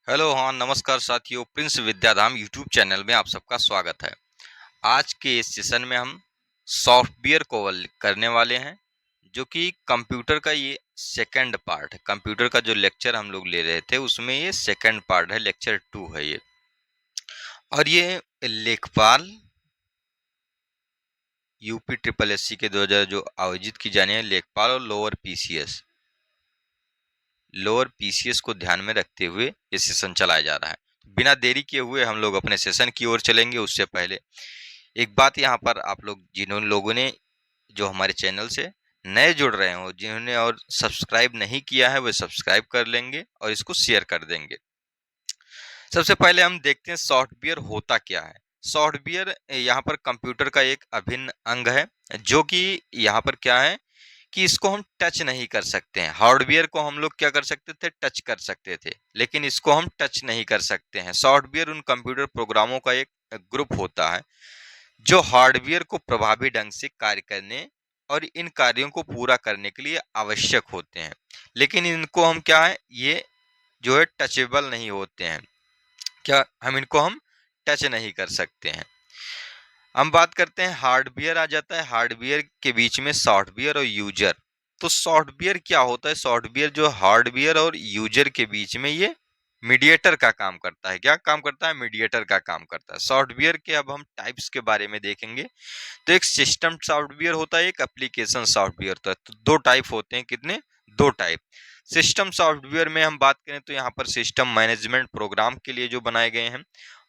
Hello, हाँ, नमस्कार साथियों। प्रिंस विद्याधाम यूट्यूब चैनल में आप सबका स्वागत है। आज के इस सेशन में हम सॉफ्टवेयर को करने वाले हैं, जो कि कंप्यूटर का ये सेकंड पार्ट है। कंप्यूटर का जो लेक्चर हम लोग ले रहे थे उसमें ये सेकंड पार्ट है, लेक्चर 2 है ये। और ये लेखपाल यूपी ट्रिपल एससी के 2000 जो आयोजित की जानी है, लेखपाल और लोअर पीसीएस को ध्यान में रखते हुए ये सेशन चलाया जा रहा है। बिना देरी किए हुए हम लोग अपने सेशन की ओर चलेंगे। उससे पहले एक बात यहाँ पर, आप लोग जिन्होंने लोगों ने जो हमारे चैनल से नए जुड़ रहे हो, जिन्होंने और सब्सक्राइब नहीं किया है, वो सब्सक्राइब कर लेंगे और इसको शेयर कर देंगे। सबसे पहले हम देखते हैं सॉफ्टवेयर होता क्या है। सॉफ्टवेयर यहाँ पर कंप्यूटर का एक अभिन्न अंग है, जो कि यहाँ पर क्या है कि इसको हम टच नहीं कर सकते हैं। हार्डवेयर को हम लोग क्या कर सकते थे, टच कर सकते थे, लेकिन इसको हम टच नहीं कर सकते हैं। सॉफ्टवेयर उन कंप्यूटर प्रोग्रामों का एक ग्रुप होता है जो हार्डवेयर को प्रभावी ढंग से कार्य करने और इन कार्यों को पूरा करने के लिए आवश्यक होते हैं, लेकिन इनको हम क्या है, ये जो है टचेबल नहीं होते हैं। क्या हम इनको हम टच नहीं कर सकते हैं। हम बात करते हैं, हार्डवेयर आ जाता है, हार्डवेयर के बीच में सॉफ्टवेयर और यूजर। तो सॉफ्टवेयर क्या होता है, सॉफ्टवेयर जो हार्डवेयर और यूजर के बीच में ये मीडिएटर का काम करता है। क्या काम करता है, मीडिएटर का काम करता है। सॉफ्टवेयर के अब हम टाइप्स के बारे में देखेंगे। तो एक सिस्टम सॉफ्टवेयर होता है, एक एप्लीकेशन सॉफ्टवेयर होता है। तो दो टाइप होते हैं, कितने, दो टाइप। सिस्टम सॉफ्टवेयर में हम बात करें तो यहाँ पर सिस्टम मैनेजमेंट प्रोग्राम के लिए जो बनाए गए हैं,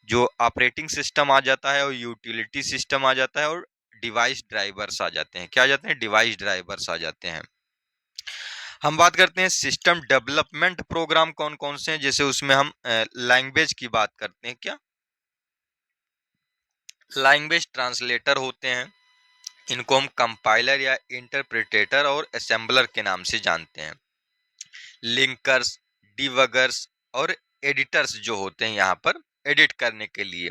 जो ऑपरेटिंग सिस्टम आ जाता है और यूटिलिटी सिस्टम आ जाता है और डिवाइस ड्राइवर्स आ जाते हैं। क्या आ जाते हैं, डिवाइस ड्राइवर्स आ जाते हैं। हम बात करते हैं सिस्टम डेवलपमेंट प्रोग्राम कौन कौन से हैं, जैसे उसमें हम लैंग्वेज की बात करते हैं। क्या लैंग्वेज ट्रांसलेटर होते हैं, इनको हम कंपाइलर या इंटरप्रिटेटर और असेंबलर के नाम से जानते हैं। लिंकर्स, डिबगर्स और एडिटर्स जो होते हैं यहाँ पर एडिट करने के लिए।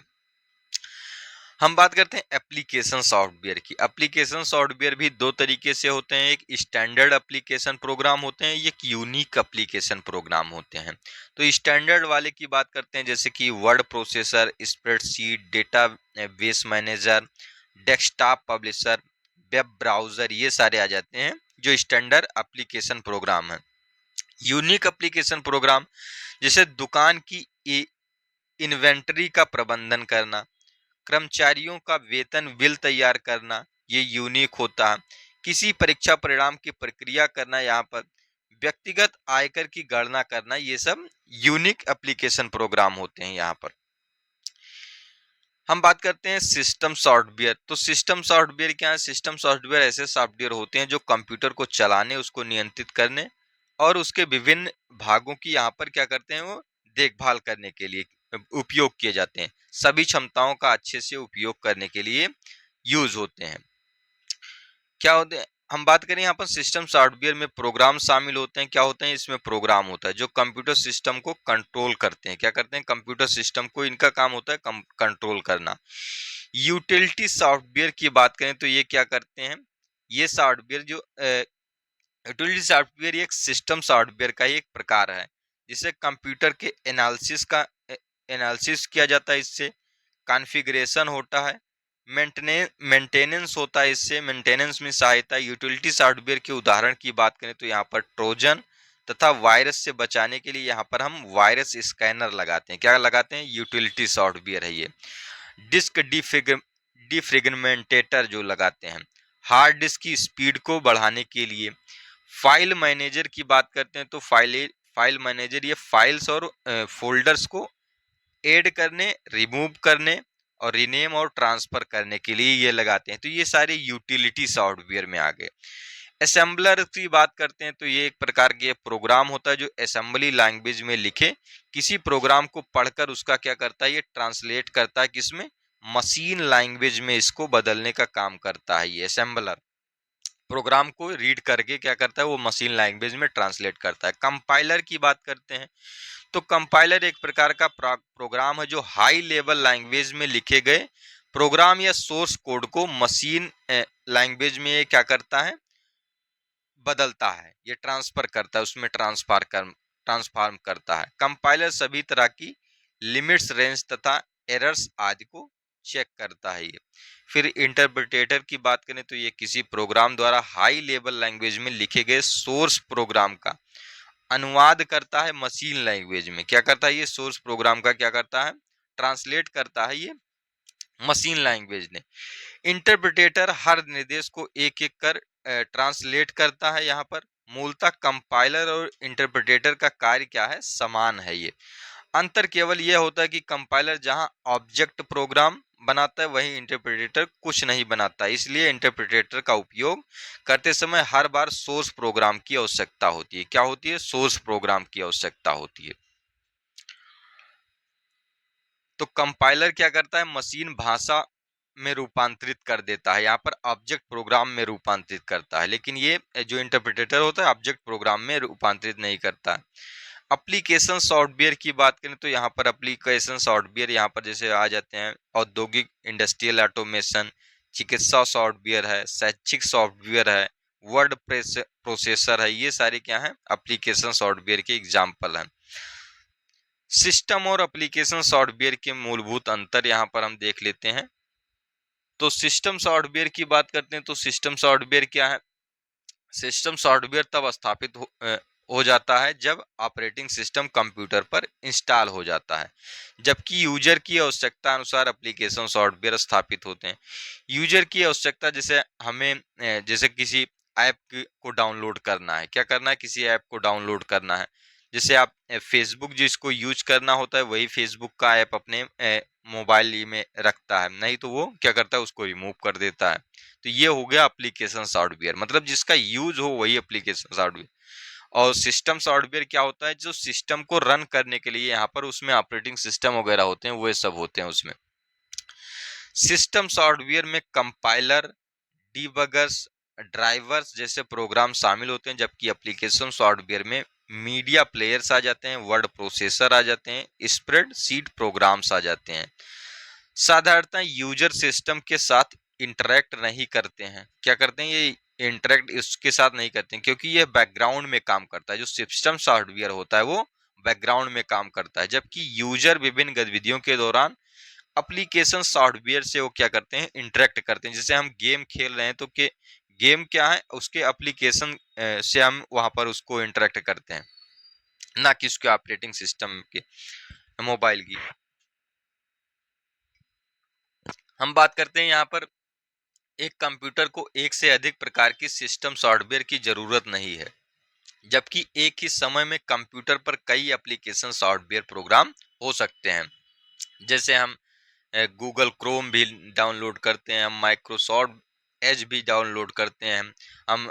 हम बात करते हैं एप्लीकेशन सॉफ्टवेयर की। एप्लीकेशन सॉफ्टवेयर भी दो तरीके से होते हैं, एक स्टैंडर्ड एप्लीकेशन प्रोग्राम होते हैं, एक यूनिक एप्लीकेशन प्रोग्राम होते हैं। तो स्टैंडर्ड वाले की बात करते हैं, जैसे कि word processor, spreadsheet, data base manager, desktop publisher, web browser, ये सारे आ जाते हैं जो स्टैंडर्ड एप्लीकेशन प्रोग्राम है। यूनिक एप्लीकेशन प्रोग्राम जैसे दुकान की इन्वेंटरी का प्रबंधन करना, कर्मचारियों का वेतन बिल तैयार करना, ये यूनिक होता है। किसी परीक्षा परिणाम की प्रक्रिया करना, यहाँ पर व्यक्तिगत आयकर की गणना करना, ये सब यूनिक एप्लीकेशन प्रोग्राम होते हैं। यहाँ पर हम बात करते हैं सिस्टम सॉफ्टवेयर। तो सिस्टम सॉफ्टवेयर क्या है, सिस्टम सॉफ्टवेयर ऐसे सॉफ्टवेयर होते हैं जो कंप्यूटर को चलाने, उसको नियंत्रित करने और उसके विभिन्न भागों की यहाँ पर क्या करते हैं, वो देखभाल करने के लिए उपयोग किए जाते हैं। सभी क्षमताओं का अच्छे से उपयोग करने के लिए यूज होते हैं। क्या होते हैं, हम बात करें यहाँ पर सिस्टम सॉफ्टवेयर में प्रोग्राम शामिल होते हैं। क्या होते हैं, इसमें प्रोग्राम होता है जो कंप्यूटर सिस्टम को कंट्रोल करते हैं। क्या करते हैं, कंप्यूटर सिस्टम को, इनका काम होता है कंट्रोल करना। यूटिलिटी सॉफ्टवेयर की बात करें तो ये क्या करते हैं, ये सॉफ्टवेयर जो यूटिलिटी सॉफ्टवेयर एक सिस्टम सॉफ्टवेयर का ही एक प्रकार है, जिसे कंप्यूटर के एनालिसिस किया जाता है। इससे कॉन्फ़िगरेशन होता है, मेंटेनेंस होता है, इससे मेंटेनेंस में सहायता। यूटिलिटी सॉफ्टवेयर के उदाहरण की बात करें तो यहाँ पर ट्रोजन तथा वायरस से बचाने के लिए यहाँ पर हम वायरस स्कैनर लगाते हैं। क्या लगाते हैं, यूटिलिटी सॉफ्टवेयर है ये। डिस्क डिफ्रेगमेंटेटर जो लगाते हैं, हार्ड डिस्क की स्पीड को बढ़ाने के लिए। फाइल मैनेजर की बात करते हैं तो फाइल मैनेजर ये फाइल्स और फोल्डर्स को ऐड करने, रिमूव करने और रीनेम और ट्रांसफर करने के लिए ये लगाते हैं। तो ये सारे यूटिलिटी सॉफ्टवेयर में आ गए। असेंबलर की बात करते हैं तो ये एक प्रकार के प्रोग्राम होता है जो असेंबली लैंग्वेज में लिखे किसी प्रोग्राम को पढ़कर उसका क्या करता है, ये ट्रांसलेट करता है किसमें, मशीन लैंग्वेज में इसको बदलने का काम करता है। ये असेंबलर प्रोग्राम को रीड करके क्या करता है, वो मशीन लैंग्वेज में ट्रांसलेट करता है। कंपाइलर की बात करते हैं तो कंपाइलर एक प्रकार का प्रोग्राम है जो हाई लेवल लैंग्वेज में लिखे गए प्रोग्राम या सोर्स कोड को मशीन लैंग्वेज में ये क्या करता है, बदलता है, ये ट्रांसफर करता है, उसमें ट्रांसफर ट्रांसफॉर्म करता है। कंपाइलर सभी तरह की लिमिट्स, रेंज तथा एरर्स आदि को चेक करता है ये। फिर इंटरप्रिटेटर की बात करें तो ये किसी प्रोग्राम द्वारा हाई लेवल लैंग्वेज में लिखे गए सोर्स प्रोग्राम का अनुवाद करता है मशीन लैंग्वेज में। क्या करता है ये? सोर्स प्रोग्राम का क्या करता है? ट्रांसलेट करता है ये मशीन लैंग्वेज ने। इंटरप्रिटेटर हर निर्देश को एक एक कर ट्रांसलेट करता है। यहाँ पर मूलतः कंपाइलर और इंटरप्रिटेटर का कार्य क्या है? समान है ये। अंतर केवल यह होता है कि कंपाइलर जहां ऑब्जेक्ट प्रोग्राम बनाता है वहीं इंटरप्रिटेटर कुछ नहीं बनाता। इसलिए इंटरप्रिटेटर का उपयोग करते समय हर बार सोर्स प्रोग्राम की आवश्यकता होती है। क्या होती है? सोर्स प्रोग्राम की आवश्यकता होती है। तो कंपाइलर क्या करता है? मशीन भाषा में रूपांतरित कर देता है, यहाँ पर ऑब्जेक्ट प्रोग्राम में रूपांतरित करता है। लेकिन ये जो इंटरप्रिटेटर होता है ऑब्जेक्ट प्रोग्राम में रूपांतरित नहीं करता। एप्लीकेशन सॉफ्टवेयर की बात करें तो यहाँ पर एप्लीकेशन सॉफ्टवेयर यहाँ पर जैसे आ जाते हैं औद्योगिक इंडस्ट्रियल ऑटोमेशन, चिकित्सा सॉफ्टवेयर है, शैक्षिक सॉफ्टवेयर है, वर्ड प्रोसेसर है। ये सारे क्या हैं? एप्लीकेशन सॉफ्टवेयर के एग्जाम्पल हैं। सिस्टम और एप्लीकेशन सॉफ्टवेयर के मूलभूत अंतर यहाँ पर हम देख लेते हैं। तो सिस्टम सॉफ्टवेयर की बात करते हैं तो सिस्टम सॉफ्टवेयर क्या है? सिस्टम सॉफ्टवेयर तब स्थापित हो जाता है जब ऑपरेटिंग सिस्टम कंप्यूटर पर इंस्टॉल हो जाता है, जबकि यूजर की आवश्यकता अनुसार एप्लीकेशन सॉफ्टवेयर स्थापित होते हैं। यूजर की आवश्यकता जैसे हमें जैसे किसी ऐप को डाउनलोड करना है। क्या करना है? किसी ऐप को डाउनलोड करना है। जैसे आप फेसबुक जिसको यूज करना होता है वही फेसबुक का ऐप अपने मोबाइल में रखता है, नहीं तो वो क्या करता है? उसको रिमूव कर देता है। तो ये हो गया एप्लीकेशन सॉफ्टवेयर, मतलब जिसका यूज हो वही एप्लीकेशन सॉफ्टवेयर। और सिस्टम सॉफ्टवेयर क्या होता है? जो सिस्टम को रन करने के लिए यहाँ पर उसमें ऑपरेटिंग सिस्टम वगैरह होते हैं, वो सब होते हैं उसमें। सिस्टम सॉफ्टवेयर में कंपाइलर, डीबगर्स, ड्राइवर्स जैसे प्रोग्राम शामिल होते हैं, जबकि एप्लीकेशन सॉफ्टवेयर में मीडिया प्लेयर्स आ जाते हैं, वर्ड प्रोसेसर आ जाते हैं, स्प्रेडशीट प्रोग्राम्स आ जाते हैं। साधारणतः यूजर सिस्टम के साथ इंटरेक्ट नहीं करते हैं। क्या करते हैं? ये इंटरेक्ट इसके साथ नहीं करते हैं क्योंकि ये बैकग्राउंड में काम करता है। जो सिस्टम सॉफ्टवेयर होता है वो बैकग्राउंड में काम करता है, जबकि यूजर विभिन्न गतिविधियों के दौरान एप्लीकेशन सॉफ्टवेयर से वो क्या करते हैं? इंटरेक्ट करते हैं। जैसे हम गेम खेल रहे हैं तो गेम क्या है? उसके एप्लीकेशन से हम वहां पर उसको इंटरेक्ट करते हैं, ना कि उसके ऑपरेटिंग सिस्टम के मोबाइल की। हम बात करते हैं यहाँ पर एक कंप्यूटर को एक से अधिक प्रकार की सिस्टम सॉफ्टवेयर की जरूरत नहीं है, जबकि एक ही समय में कंप्यूटर पर कई एप्लीकेशन सॉफ्टवेयर प्रोग्राम हो सकते हैं। जैसे हम गूगल क्रोम भी डाउनलोड करते हैं, हम माइक्रोसॉफ्ट एज भी डाउनलोड करते हैं, हम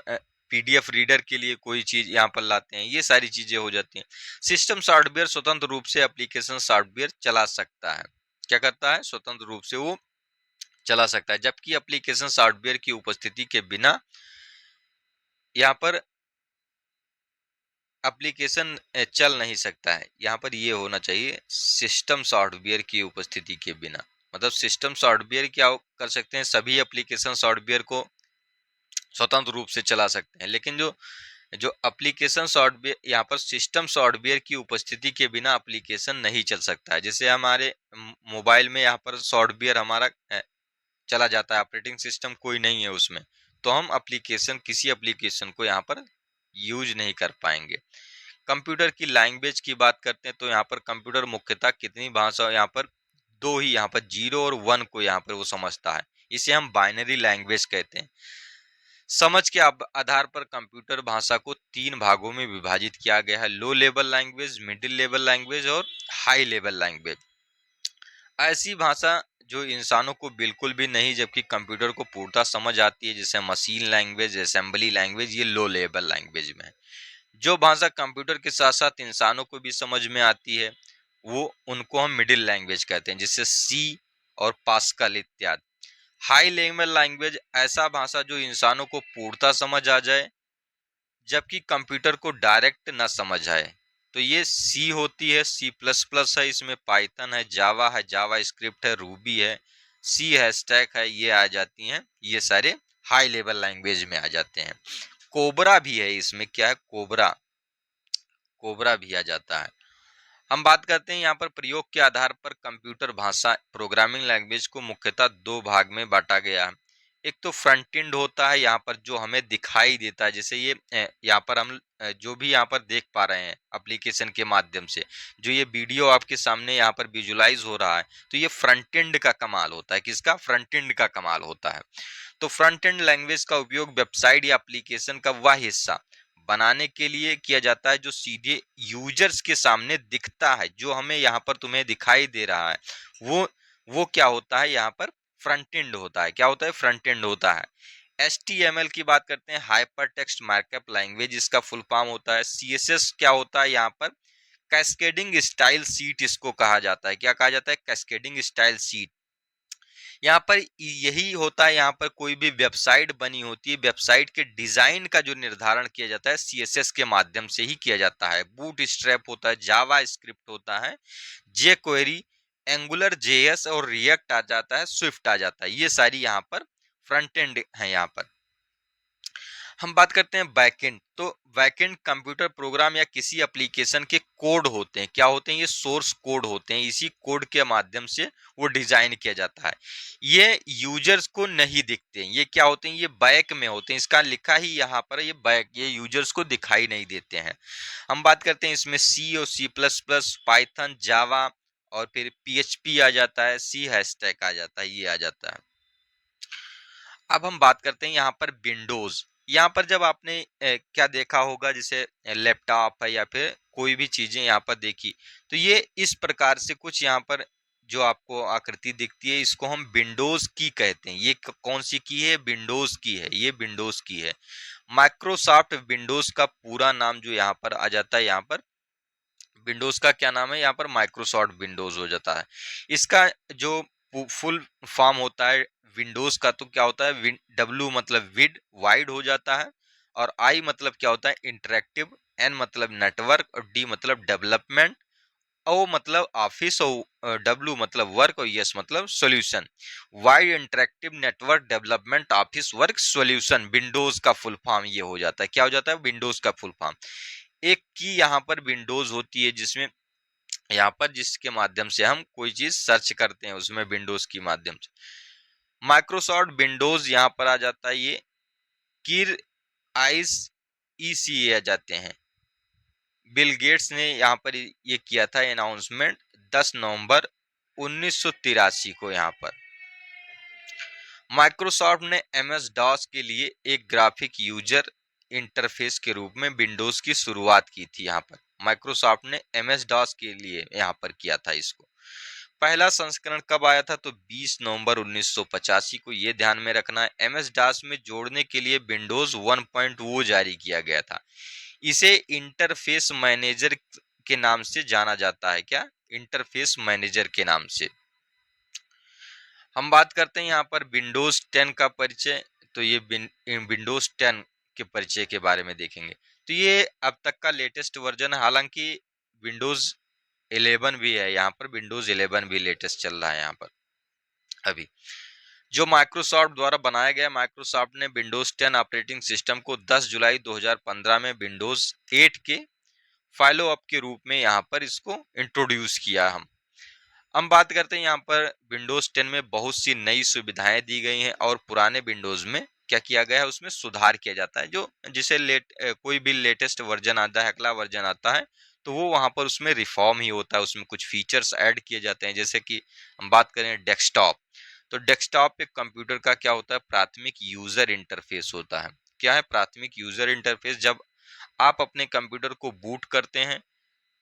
पीडीएफ रीडर के लिए कोई चीज यहाँ पर लाते हैं। ये सारी चीजें हो जाती हैं। सिस्टम सॉफ्टवेयर स्वतंत्र रूप से एप्लीकेशन सॉफ्टवेयर चला सकता है। क्या करता है? स्वतंत्र रूप से वो चला सकता है, जबकि एप्लीकेशन सॉफ्टवेयर की उपस्थिति के बिना यहाँ पर एप्लीकेशन चल नहीं सकता है। यहाँ पर ये होना चाहिए सिस्टम सॉफ्टवेयर की उपस्थिति के बिना। मतलब सिस्टम सॉफ्टवेयर क्या कर सकते हैं? सभी एप्लीकेशन सॉफ्टवेयर को स्वतंत्र रूप से चला सकते हैं, लेकिन जो जो एप्लीकेशन सॉफ्टवेयर यहाँ पर सिस्टम सॉफ्टवेयर की उपस्थिति के बिना एप्लीकेशन नहीं चल सकता है। जैसे हमारे मोबाइल में यहाँ पर सॉफ्टवेयर हमारा चला जाता है, ऑपरेटिंग सिस्टम कोई नहीं है उसमें, तो हम किसी एप्लीकेशन को यहाँ पर यूज नहीं कर पाएंगे। कंप्यूटर की लैंग्वेज की बात करते हैं तो यहाँ पर कंप्यूटर मुख्यतः कितनी भाषा, यहाँ पर दो ही, यहाँ पर 0 और 1 को यहाँ पर वो समझता है। इसे हम बाइनरी लैंग्वेज कहते हैं। समझ के आधार पर कंप्यूटर भाषा को 3 भागों में विभाजित किया गया है: low level language, middle level language और हाई लेवल लैंग्वेज। ऐसी भाषा जो इंसानों को बिल्कुल भी नहीं जबकि कंप्यूटर को पूर्णतः समझ आती है, जैसे मशीन लैंग्वेज, असेंबली लैंग्वेज, ये लो लेवल लैंग्वेज में है। जो भाषा कंप्यूटर के साथ साथ इंसानों को भी समझ में आती है वो उनको हम मिडिल लैंग्वेज कहते हैं, जैसे सी और पास्कल इत्यादि। हाई लेवल लैंग्वेज ऐसा भाषा जो इंसानों को पूर्णतः समझ आ जाए जबकि कंप्यूटर को डायरेक्ट ना समझ आए। तो ये सी होती है, सी प्लस प्लस है, इसमें पाइथन है, जावा स्क्रिप्ट है, रूबी है, सी है, स्टैक है, ये आ जाती हैं। ये सारे हाई लेवल लैंग्वेज में आ जाते हैं। कोबरा भी है इसमें। क्या है? कोबरा। कोबरा भी आ जाता है। हम बात करते हैं यहाँ पर प्रयोग के आधार पर कंप्यूटर भाषा प्रोग्रामिंग लैंग्वेज को मुख्यतः दो भाग में बांटा गया है। एक तो फ्रंट एंड होता है यहाँ पर जो हमें दिखाई देता है, जैसे ये यहाँ पर हम जो भी यहाँ पर देख पा रहे हैं एप्लीकेशन के माध्यम से, जो ये वीडियो आपके सामने यहाँ पर विजुलाइज हो रहा है, तो ये फ्रंट एंड का कमाल होता है। किसका? फ्रंट एंड का कमाल होता है। तो फ्रंट एंड लैंग्वेज का उपयोग वेबसाइट या एप्लीकेशन का वह हिस्सा बनाने के लिए किया जाता है जो सीधे यूजर्स के सामने दिखता है। जो हमें यहाँ पर तुम्हें दिखाई दे रहा है वो क्या होता है? यहाँ पर फ्रंट एंड होता है। क्या होता है? फ्रंट एंड होता है। HTML की बात करते हैं, हाइपर टेक्स्ट मार्कअप लैंग्वेज, इसका फुल फॉर्म होता है। CSS क्या होता है? यहाँ पर कैस्केडिंग स्टाइल सीट इसको कहा जाता है। क्या कहा जाता है? Cascading style seat. यहाँ पर यही होता है, यहाँ पर कोई भी वेबसाइट बनी होती है, वेबसाइट के डिजाइन का जो निर्धारण किया जाता है CSS के माध्यम से ही किया जाता है। बूट स्ट्रैप होता है, जावा स्क्रिप्ट होता है, जे क्वेरी, एंगुलर JS और रिएक्ट आ जाता है, स्विफ्ट आ जाता है। ये सारी यहाँ पर फ्रंट एंड है। यहाँ पर हम बात करते हैं बैकएंड। तो बैकएंड कंप्यूटर प्रोग्राम या किसी एप्लीकेशन के कोड होते हैं। क्या होते हैं? ये सोर्स कोड होते हैं। इसी कोड के माध्यम से वो डिजाइन किया जाता है। ये यूजर्स को नहीं दिखते हैं। ये क्या होते हैं? ये बैक में होते हैं। इसका लिखा ही यहाँ पर ये बैक, ये यूजर्स को दिखाई नहीं देते हैं। हम बात करते हैं इसमें C और C++, पाइथन, जावा और फिर PHP आ जाता है, C हैशटैग आ जाता है, ये आ जाता है। अब हम बात करते हैं यहाँ पर विंडोज। यहाँ पर जब आपने क्या देखा होगा, जैसे लैपटॉप है या फिर कोई भी चीजें यहाँ पर देखी, तो ये इस प्रकार से कुछ यहाँ पर जो आपको आकृति दिखती है, इसको हम विंडोज की कहते हैं। ये कौन सी की है? विंडोज की है। ये विंडोज की है। माइक्रोसॉफ्ट विंडोज का पूरा नाम जो यहाँ पर आ जाता है, यहाँ पर विंडोज का क्या नाम है? यहाँ पर माइक्रोसॉफ्ट विंडोज हो जाता है। इसका जो फुल फॉर्म होता है विंडोज का, तो क्या होता है? W मतलब विड, वाइड हो जाता है, और I मतलब क्या होता है? इंटरेक्टिव, N मतलब नेटवर्क, और D मतलब डेवलपमेंट, O मतलब ऑफिस, और W मतलब वर्क, और S मतलब solution. Wide interactive network development office work solution, Windows का फुल फॉर्म ये हो जाता है। क्या हो जाता है? विंडोज का फुल फॉर्म। एक की यहाँ पर विंडोज होती है, जिसमें यहाँ पर जिसके माध्यम से हम कोई चीज सर्च करते हैं, उसमें विंडोज की माध्यम से माइक्रोसॉफ्ट विंडोज यहाँ पर आ जाता है। ये किर आइस ECA आ जाते हैं। बिल गेट्स ने यहाँ पर ये किया था अनाउंसमेंट 10 नवंबर 1983 को। यहाँ पर माइक्रोसॉफ्ट ने MS DOS के लिए एक ग्राफिक यूजर इंटरफेस के रूप में विंडोज की शुरुआत की थी। यहाँ पर माइक्रोसॉफ्ट ने MS DOS के लिए यहाँ पर किया था इसको। पहला संस्करण कब आया था? तो 20 नवंबर 1985 को। ये ध्यान में रखना है। MS DOS में जोड़ने के लिए विंडोज 1.0 जारी किया गया था। इसे इंटरफेस मैनेजर के नाम से जाना जाता है। क्या? इंटरफेस मैनेजर के नाम से। हम बात करते हैं यहाँ पर विंडोज 10 का परिचय। तो ये विंडोज 10 के परिचय के बारे में देखेंगे। तो ये अब तक का लेटेस्ट वर्जन है। हालांकि विंडोज 11 भी है यहाँ पर, विंडोज 11 भी लेटेस्ट चल रहा है यहाँ पर अभी, जो माइक्रोसॉफ्ट द्वारा बनाया गया। माइक्रोसॉफ्ट ने विंडोज 10 ऑपरेटिंग सिस्टम को 10 जुलाई 2015 में विंडोज 8 के फॉलो अप के रूप में यहाँ पर इसको इंट्रोड्यूस किया। हम बात करते हैं यहाँ पर विंडोज 10 में बहुत सी नई सुविधाएं दी गई हैं, और पुराने विंडोज में क्या किया गया है? उसमें सुधार किया जाता है। जो जिसे कोई भी लेटेस्ट वर्जन आता है, अगला वर्जन आता है, तो वो वहां पर उसमें रिफॉर्म ही होता है। उसमें कुछ फीचर्स ऐड किए जाते हैं। जैसे कि हम बात करें डेस्कटॉप, तो डेस्कटॉप एक कंप्यूटर का क्या होता है? प्राथमिक यूजर इंटरफेस होता है। क्या है? प्राथमिक यूजर इंटरफेस। जब आप अपने कंप्यूटर को बूट करते हैं,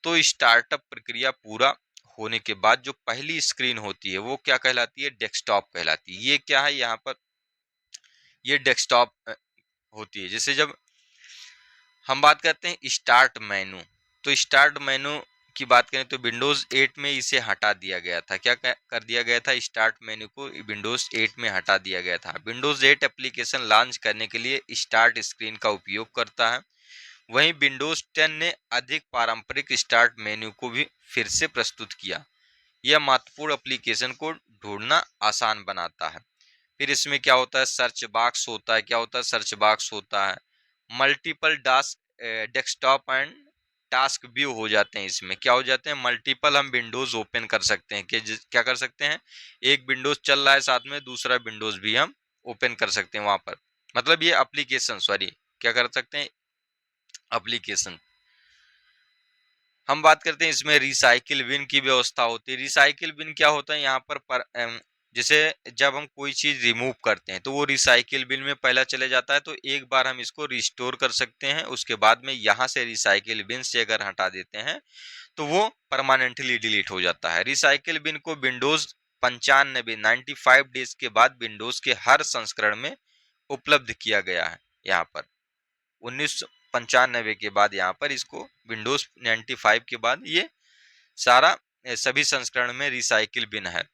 तो स्टार्टअप प्रक्रिया पूरा होने के बाद जो पहली स्क्रीन होती है, वो क्या कहलाती है? डेस्कटॉप कहलाती है। ये क्या है? यहाँ पर ये डेस्कटॉप होती है। जैसे जब हम बात करते हैं स्टार्ट मेनू, तो स्टार्ट मेनू की बात करें तो विंडोज 8 में इसे हटा दिया गया था। क्या कर दिया गया था? स्टार्ट मेनू को विंडोज 8 में हटा दिया गया था। विंडोज 8 एप्लीकेशन लॉन्च करने के लिए स्टार्ट स्क्रीन का उपयोग करता है। वहीं विंडोज 10 ने अधिक पारंपरिक स्टार्ट मेन्यू को भी फिर से प्रस्तुत किया। यह महत्वपूर्ण एप्लीकेशन को ढूंढना आसान बनाता है। फिर इसमें क्या होता है? सर्च बॉक्स होता है। क्या होता है? सर्च बॉक्स होता है। मल्टीपल डास्क डेस्कटॉप एंड टास्क व्यू हो जाते हैं। इसमें क्या हो जाते हैं, मल्टीपल हम विंडोज ओपन कर सकते हैं कि क्या कर सकते हैं, एक विंडोज चल रहा है साथ में दूसरा विंडोज भी हम ओपन कर सकते हैं वहां पर। मतलब ये एप्लीकेशन, सॉरी क्या कर सकते हैं, एप्लीकेशन। हम बात करते हैं इसमें रिसाइकिल बिन की व्यवस्था होती है। रिसाइकिल बिन क्या होता है, यहाँ पर जैसे जब हम कोई चीज रिमूव करते हैं तो वो रिसाइकिल बिन में पहला चले जाता है, तो एक बार हम इसको रिस्टोर कर सकते हैं। उसके बाद में यहाँ से रिसाइकिल बिन से अगर हटा देते हैं तो वो परमानेंटली डिलीट हो जाता है। रिसाइकिल बिन को विंडोज 95 डेज के बाद विंडोज के हर संस्करण में उपलब्ध किया गया है। यहाँ पर 1995 के बाद यहाँ पर इसको विंडोज 95 के बाद ये सारा सभी संस्करण में रिसाइकिल बिन है।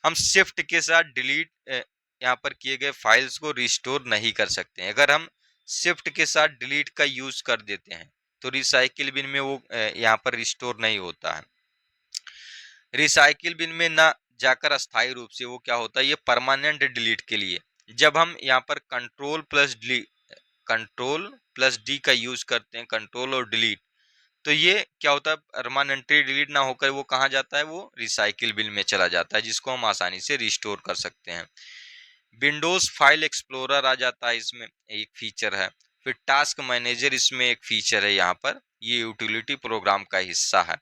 हम शिफ्ट के साथ डिलीट यहाँ पर किए गए फाइल्स को रिस्टोर नहीं कर सकते हैं। अगर हम शिफ्ट के साथ डिलीट का यूज कर देते हैं तो रिसाइकिल बिन में वो यहाँ पर रिस्टोर नहीं होता है। रिसाइकिल बिन में ना जाकर अस्थायी रूप से वो क्या होता है, ये परमानेंट डिलीट के लिए जब हम यहाँ पर कंट्रोल प्लस डी का यूज करते हैं, कंट्रोल और डिलीट, तो ये क्या होता है, परमानेंटली डिलीट ना होकर वो कहाँ जाता है, वो रिसाइकिल बिन में चला जाता है, जिसको हम आसानी से रिस्टोर कर सकते हैं। विंडोज फाइल एक्सप्लोरर आ जाता है, इसमें एक फीचर है। फिर टास्क मैनेजर इसमें एक फीचर है, यहाँ पर ये यूटिलिटी प्रोग्राम का हिस्सा है।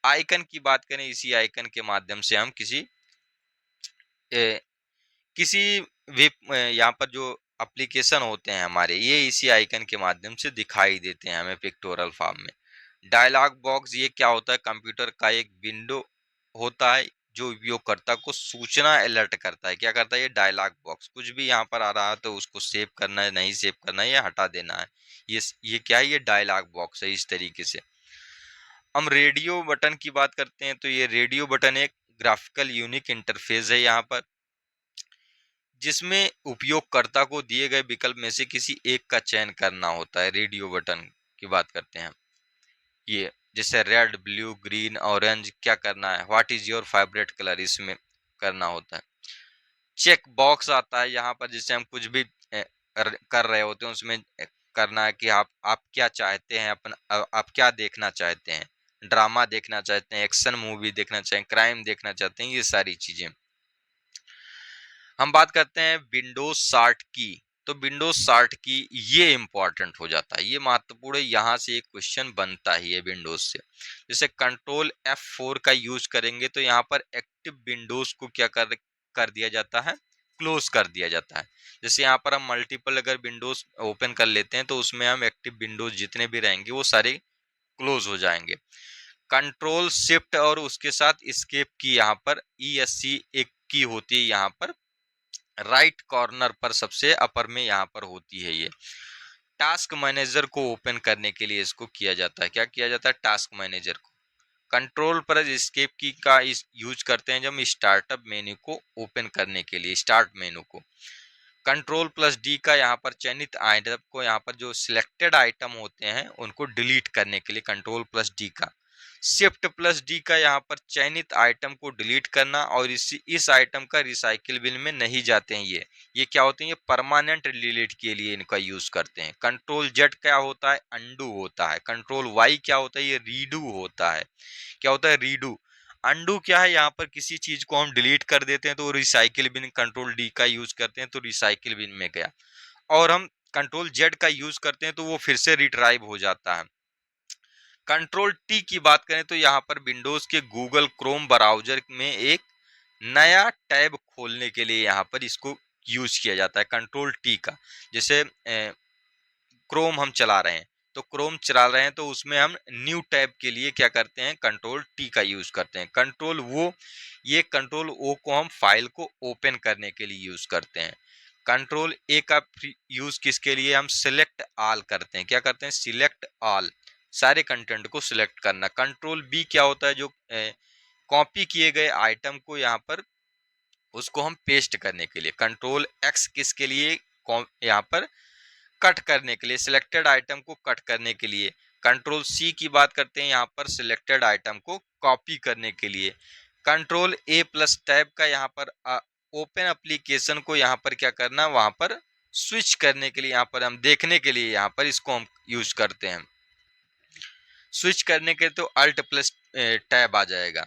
आइकन की बात करें, इसी आइकन के माध्यम से हम किसी भी यहाँ पर जो एप्लीकेशन होते हैं हमारे, ये इसी आइकन के माध्यम से दिखाई देते हैं हमें पिक्टोरल फॉर्म में। डायलॉग बॉक्स ये क्या होता है, कंप्यूटर का एक विंडो होता है जो उपयोगकर्ता को सूचना अलर्ट करता है। क्या करता है ये डायलॉग बॉक्स, कुछ भी यहाँ पर आ रहा है तो उसको सेव करना है, नहीं सेव करना है या हटा देना है, ये क्या है, ये डायलॉग बॉक्स है। इस तरीके से हम रेडियो बटन की बात करते हैं, तो ये रेडियो बटन एक ग्राफिकल यूनिक इंटरफेस है यहाँ पर, जिसमें उपयोगकर्ता को दिए गए विकल्प में से किसी एक का चयन करना होता है। रेडियो बटन की बात करते हैं, ये जैसे रेड, ब्लू, ग्रीन, ऑरेंज क्या करना है, what is your favourite colour, इसमें करना होता है। चेक बॉक्स आता है यहाँ पर, जिससे हम कुछ भी कर रहे होते हैं उसमें करना है कि आप क्या चाहते हैं, आप क्या देखना चाहते हैं, ड्रामा देखना चाहते हैं, एक्शन मूवी देखना चाहें, क्राइम देखना चाहते हैं, ये सारी चीजें। हम बात करते हैं विंडोज शार्ट की, तो विंडोज शार्ट की ये इंपॉर्टेंट हो जाता है, ये महत्वपूर्ण है। यहाँ से एक क्वेश्चन बनता ही है विंडोज से। जैसे कंट्रोल F4 का यूज करेंगे तो यहाँ पर एक्टिव विंडोज को क्या कर दिया जाता है, क्लोज कर दिया जाता है। जैसे यहाँ पर हम मल्टीपल अगर विंडोज ओपन कर लेते हैं तो उसमें हम एक्टिव विंडोज जितने भी रहेंगे वो सारे क्लोज हो जाएंगे। कंट्रोल शिफ्ट और उसके साथ एस्केप की यहाँ पर ESC एक की होती है, यहाँ पर राइट कॉर्नर पर सबसे अपर में यहाँ पर होती है। ये टास्क मैनेजर को ओपन करने के लिए इसको किया जाता है। क्या किया जाता है, टास्क मैनेजर को कंट्रोल पर एस्केप की का यूज करते हैं जब हम स्टार्टअप मेन्यू को ओपन करने के लिए, स्टार्ट मेन्यू को। कंट्रोल प्लस डी का यहाँ पर चयनित आइटम को, यहाँ पर जो सिलेक्टेड आइटम होते हैं उनको डिलीट करने के लिए कंट्रोल प्लस डी का। शिफ्ट प्लस डी का यहाँ पर चयनित आइटम को डिलीट करना, और इस आइटम का रिसाइकिल बिन में नहीं जाते हैं ये क्या होते हैं, ये परमानेंट डिलीट के लिए इनका यूज करते हैं। कंट्रोल जेड क्या होता है, अंडू होता है। कंट्रोल वाई क्या होता है, ये रीडू होता है। क्या होता है, रीडू। अंडू क्या है, यहाँ पर किसी चीज को हम डिलीट कर देते हैं तो रिसाइकिल बिन, कंट्रोल डी का यूज करते हैं तो रिसाइकिल बिन में गया, और हम कंट्रोल जेड का यूज करते हैं तो वो फिर से रिट्राइव हो जाता है। कंट्रोल टी की बात करें तो यहाँ पर विंडोज के गूगल क्रोम ब्राउजर में एक नया टैब खोलने के लिए यहाँ पर इसको यूज किया जाता है, कंट्रोल टी का। जैसे क्रोम हम चला रहे हैं तो क्रोम चला रहे हैं तो उसमें हम न्यू टैब के लिए क्या करते हैं, कंट्रोल टी का यूज करते हैं। कंट्रोल वो, ये कंट्रोल ओ को हम फाइल को ओपन करने के लिए यूज करते हैं। कंट्रोल ए का यूज किसके लिए, हम सिलेक्ट ऑल करते हैं। क्या करते हैं, सिलेक्ट ऑल, सारे कंटेंट को सिलेक्ट करना। कंट्रोल बी क्या होता है, जो कॉपी किए गए आइटम को यहाँ पर उसको हम पेस्ट करने के लिए। कंट्रोल एक्स किसके लिए, यहाँ पर कट करने के लिए, सिलेक्टेड आइटम को कट करने के लिए। कंट्रोल सी की बात करते हैं यहाँ पर सिलेक्टेड आइटम को कॉपी करने के लिए। कंट्रोल ए प्लस टैब का यहाँ पर ओपन एप्लीकेशन को यहाँ पर क्या करना, वहां पर स्विच करने के लिए, यहाँ पर हम देखने के लिए यहाँ पर इसको हम यूज करते हैं। स्विच करने के तो अल्ट प्लस टैब आ जाएगा।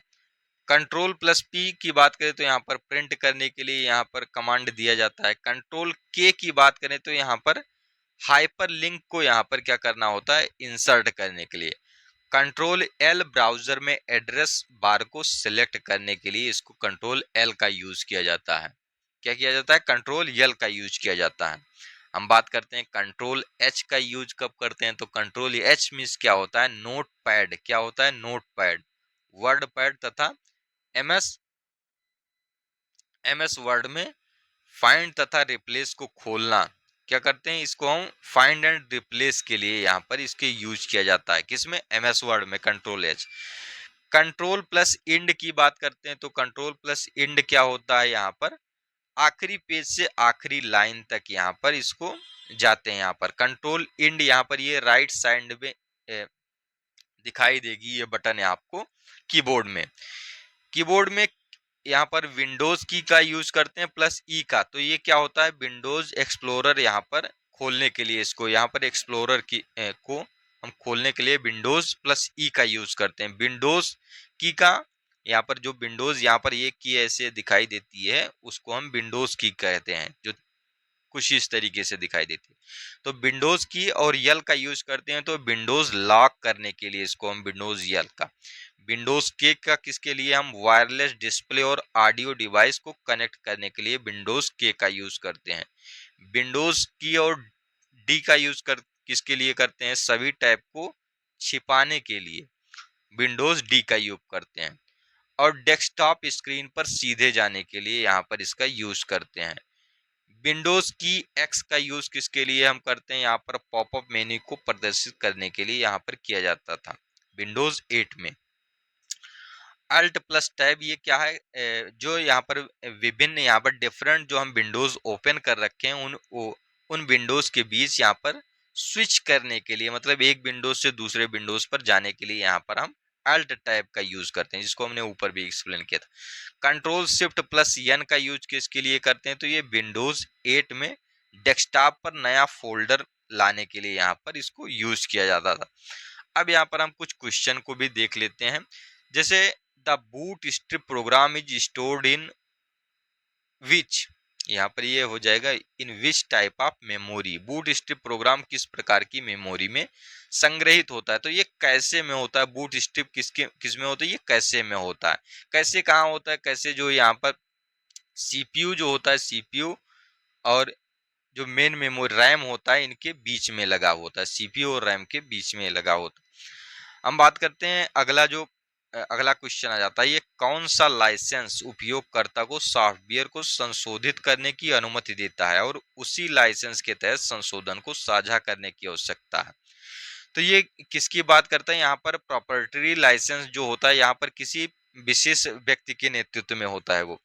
कंट्रोल प्लस पी की बात करें तो यहाँ पर प्रिंट करने के लिए यहाँ पर कमांड दिया जाता है। कंट्रोल के की बात करें तो यहाँ पर हाइपर लिंक को यहाँ पर क्या करना होता है, इंसर्ट करने के लिए। कंट्रोल एल ब्राउजर में एड्रेस बार को सिलेक्ट करने के लिए इसको कंट्रोल एल का यूज किया जाता है। क्या किया जाता है, कंट्रोल एल का यूज किया जाता है। हम बात करते हैं कंट्रोल एच का यूज कब करते हैं, तो कंट्रोल एच मीन्स क्या होता है, नोट पैड। क्या होता है, नोट पैड, वर्ड पैड तथा एमएस एमएस वर्ड में फाइंड तथा रिप्लेस को खोलना। क्या करते हैं, इसको हम फाइंड एंड रिप्लेस के लिए यहाँ पर इसके यूज किया जाता है। किसमें, एमएस वर्ड में, control H. Control plus end की बात करते हैं तो कंट्रोल प्लस इंड क्या होता है, यहाँ पर आखिरी पेज से आखिरी लाइन तक यहाँ पर इसको जाते हैं। यहाँ पर कंट्रोल इंड, यहाँ पर ये राइट साइड में दिखाई देगी ये बटन है आपको कीबोर्ड में। कीबोर्ड में यहाँ पर विंडोज की का यूज करते हैं प्लस ई का, तो ये क्या होता है, विंडोज एक्सप्लोरर यहाँ पर खोलने के लिए, इसको यहाँ पर एक्सप्लोरर की को हम खोलने के लिए विंडोज प्लस ई का यूज करते हैं। विंडोज की का यहाँ पर जो विंडोज यहाँ पर ये की ऐसे दिखाई देती है उसको हम विंडोज की कहते हैं, जो कुछ इस तरीके से दिखाई देती है। तो विंडोज की और यल का यूज करते हैं तो विंडोज लॉक करने के लिए इसको हम विंडोज यल का। विंडोज के का किसके लिए, हम वायरलेस डिस्प्ले और ऑडियो डिवाइस को कनेक्ट करने के लिए विंडोज के का यूज करते हैं। विंडोज की और डी का यूज कर किसके लिए करते हैं, सभी टैब को छिपाने के लिए विंडोज डी का यूज करते हैं। और डेस्कटॉप स्क्रीन पर सीधे जाने के लिए यहाँ पर इसका यूज करते हैं। विंडोज की एक्स का यूज किसके लिए हम करते हैं, यहाँ पर पॉपअप मेन्यू को प्रदर्शित करने के लिए यहाँ पर किया जाता था विंडोज 8 में। अल्ट प्लस टैब ये क्या है, जो यहाँ पर विभिन्न यहाँ पर डिफरेंट जो हम विंडोज ओपन कर रखे हैं उन विंडोज के बीच यहाँ पर स्विच करने के लिए, मतलब एक विंडोज से दूसरे विंडोज पर जाने के लिए यहाँ पर हम अल्ट टैब का यूज करते हैं, जिसको हमने ऊपर भी एक्सप्लेन किया था। कंट्रोल शिफ्ट प्लस एन का यूज किसके लिए करते हैं, तो ये विंडोज 8 में डेस्कटॉप पर नया फोल्डर लाने के लिए यहाँ पर इसको यूज किया जाता था। अब यहाँ पर हम कुछ क्वेश्चन को भी देख लेते हैं। जैसे the boot strip program is stored in which, यहाँ पर ये हो जाएगा in which type of memory. Boot strip program किस प्रकार की मेमोरी में संग्रहित होता है, तो ये कैसे में होता है, बूट स्ट्रिप किस में होता है, ये कैसे में होता है। कैसे कहाँ होता है, कैसे जो यहाँ पर सीपीयू जो होता है, सीपीयू और जो मेन मेमोरी रैम होता है इनके बीच में लगा होता है, सीपीयू और रैम के बीच में लगा होता है। हम बात करते हैं अगला क्वेश्चन आ जाता है, ये कौन सा लाइसेंस उपयोगकर्ता को सॉफ्टवेयर को संशोधित करने की अनुमति देता है और उसी लाइसेंस के तहत संशोधन को साझा करने की आवश्यकता है। तो ये किसकी बात करता है, यहाँ पर प्रॉपर्टी लाइसेंस जो होता है यहाँ पर किसी विशेष व्यक्ति के नेतृत्व में होता है वो।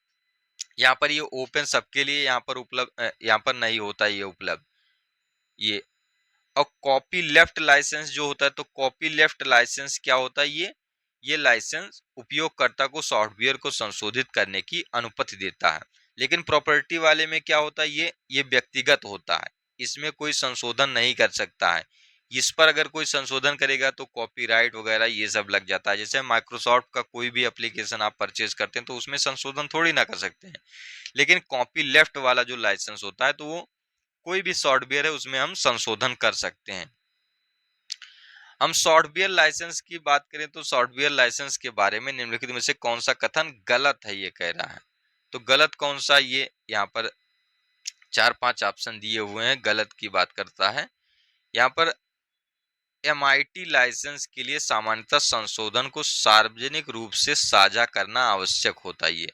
यहाँ पर ये ओपन सबके लिए यहाँ पर उपलब्ध, यहाँ पर नहीं होता ये उपलब्ध ये। और कॉपी लेफ्ट लाइसेंस जो होता है, तो कॉपी लेफ्ट लाइसेंस क्या होता है, ये लाइसेंस उपयोगकर्ता को सॉफ्टवेयर को संशोधित करने की अनुमति देता है। लेकिन प्रॉपर्टी वाले में क्या होता है, ये व्यक्तिगत होता है, इसमें कोई संशोधन नहीं कर सकता है। इस पर अगर कोई संशोधन करेगा तो कॉपीराइट वगैरह ये सब लग जाता है। जैसे माइक्रोसॉफ्ट का कोई भी एप्लीकेशन आप परचेज करते हैं तो उसमें संशोधन थोड़ी ना कर सकते हैं। लेकिन कॉपी लेफ्ट वाला जो लाइसेंस होता है तो वो कोई भी सॉफ्टवेयर है उसमें हम संशोधन कर सकते हैं। हम सॉफ्टवेयर लाइसेंस की बात करें तो सॉफ्टवेयर लाइसेंस के बारे में निम्नलिखित में से कौन सा कथन गलत है, ये कह रहा है। तो गलत कौन सा, ये यहाँ पर 4-5 ऑप्शन दिए हुए हैं, गलत की बात करता है। यहाँ पर एमआईटी लाइसेंस के लिए सामान्यतः संशोधन को सार्वजनिक रूप से साझा करना आवश्यक होता है।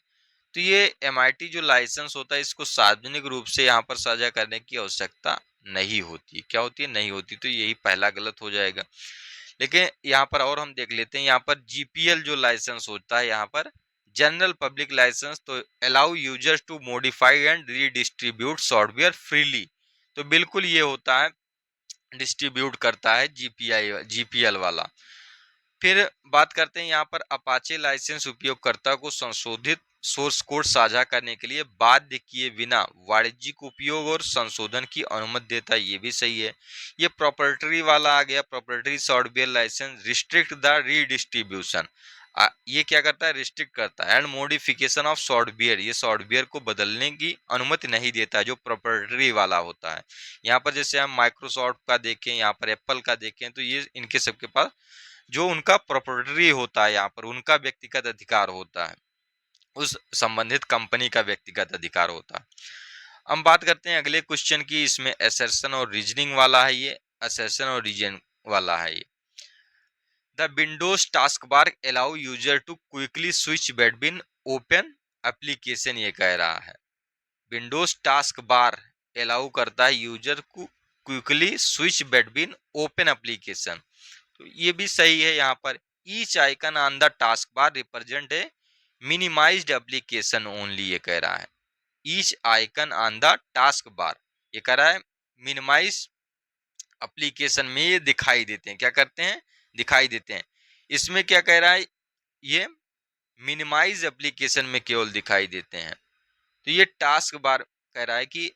तो ये एमआईटी जो लाइसेंस होता है इसको सार्वजनिक रूप से यहाँ पर साझा करने की आवश्यकता नहीं होती। क्या होती है, नहीं होती। तो यही पहला गलत हो जाएगा। लेकिन यहाँ पर और हम देख लेते हैं, यहाँ पर जीपीएल जो लाइसेंस होता है, यहाँ पर जनरल पब्लिक लाइसेंस, तो allow users to modify and redistribute software freely. तो बिल्कुल ये होता है, डिस्ट्रीब्यूट करता है जीपीएल वाला। फिर बात करते हैं यहाँ पर अपाचे लाइसेंस उपयोगकर्ता को संशोधित सोर्स कोड साझा करने के लिए बाध्य किए बिना वाणिज्यिक उपयोग और संशोधन की अनुमति देता है, ये भी सही है। ये प्रॉपर्टी वाला आ गया, property software licence restrict the redistribution, ये क्या करता है, रिस्ट्रिक्ट करता है। एंड मॉडिफिकेशन ऑफ सॉफ्टवेयर, ये सॉफ्टवेयर को बदलने की अनुमति नहीं देता है, जो प्रॉपर्टी वाला होता है। यहाँ पर जैसे हम माइक्रोसॉफ्ट का देखें, यहाँ पर एप्पल का देखें, तो ये इनके सबके पास जो उनका प्रॉपर्टी होता है, यहाँ पर उनका व्यक्तिगत अधिकार होता है, उस संबंधित कंपनी का व्यक्तिगत अधिकार होता है। हम बात करते हैं अगले क्वेश्चन की, इसमें असर्शन और रीजनिंग वाला है, ये असर्शन और रीजन वाला है ये। The Windows task bar allow user to quickly switch between open application, ये कह रहा है। विंडोज टास्क बार अलाउ करता है यूजर को quickly switch between open application, तो ये भी सही है। यहाँ पर each icon on the task bar represent A minimised application only, ये कह रहा है। Each icon on the task बार, ये कह रहा है मिनिमाइज एप्लीकेशन में ये दिखाई देते हैं, क्या करते हैं, दिखाई देते हैं। इसमें क्या कह रहा है, ये मिनिमाइज एप्लीकेशन में केवल दिखाई देते हैं। तो ये टास्क बार कह रहा है कि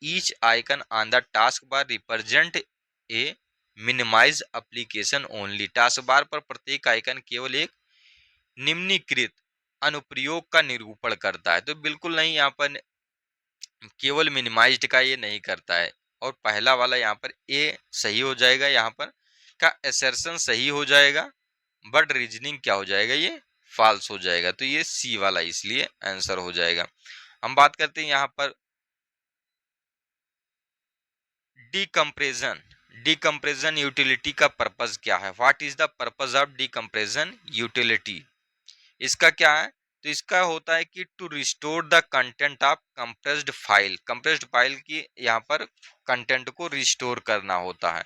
each icon on the task bar represent a minimise application only, task bar पर प्रत्येक आइकन केवल एक निम्नीकृत अनुप्रयोग का निरूपण करता है। तो बिल्कुल नहीं, यहाँ पर केवल मिनिमाइज्ड का ये नहीं करता है। और पहला वाला यहाँ पर ए सही हो जाएगा, यहाँ पर का असर्शन सही हो जाएगा, बट रीजनिंग क्या हो जाएगा, ये फॉल्स हो जाएगा। तो ये सी वाला इसलिए आंसर हो जाएगा। हम बात करते हैं यहाँ पर डीकम्प्रेशन। डीकम्प्रेशन यूटिलिटी का पर्पज क्या है, what is the purpose of decompression utility, इसका क्या है, तो इसका होता है कि to restore the content of compressed file, compressed file की यहाँ पर कंटेंट को रिस्टोर करना होता है।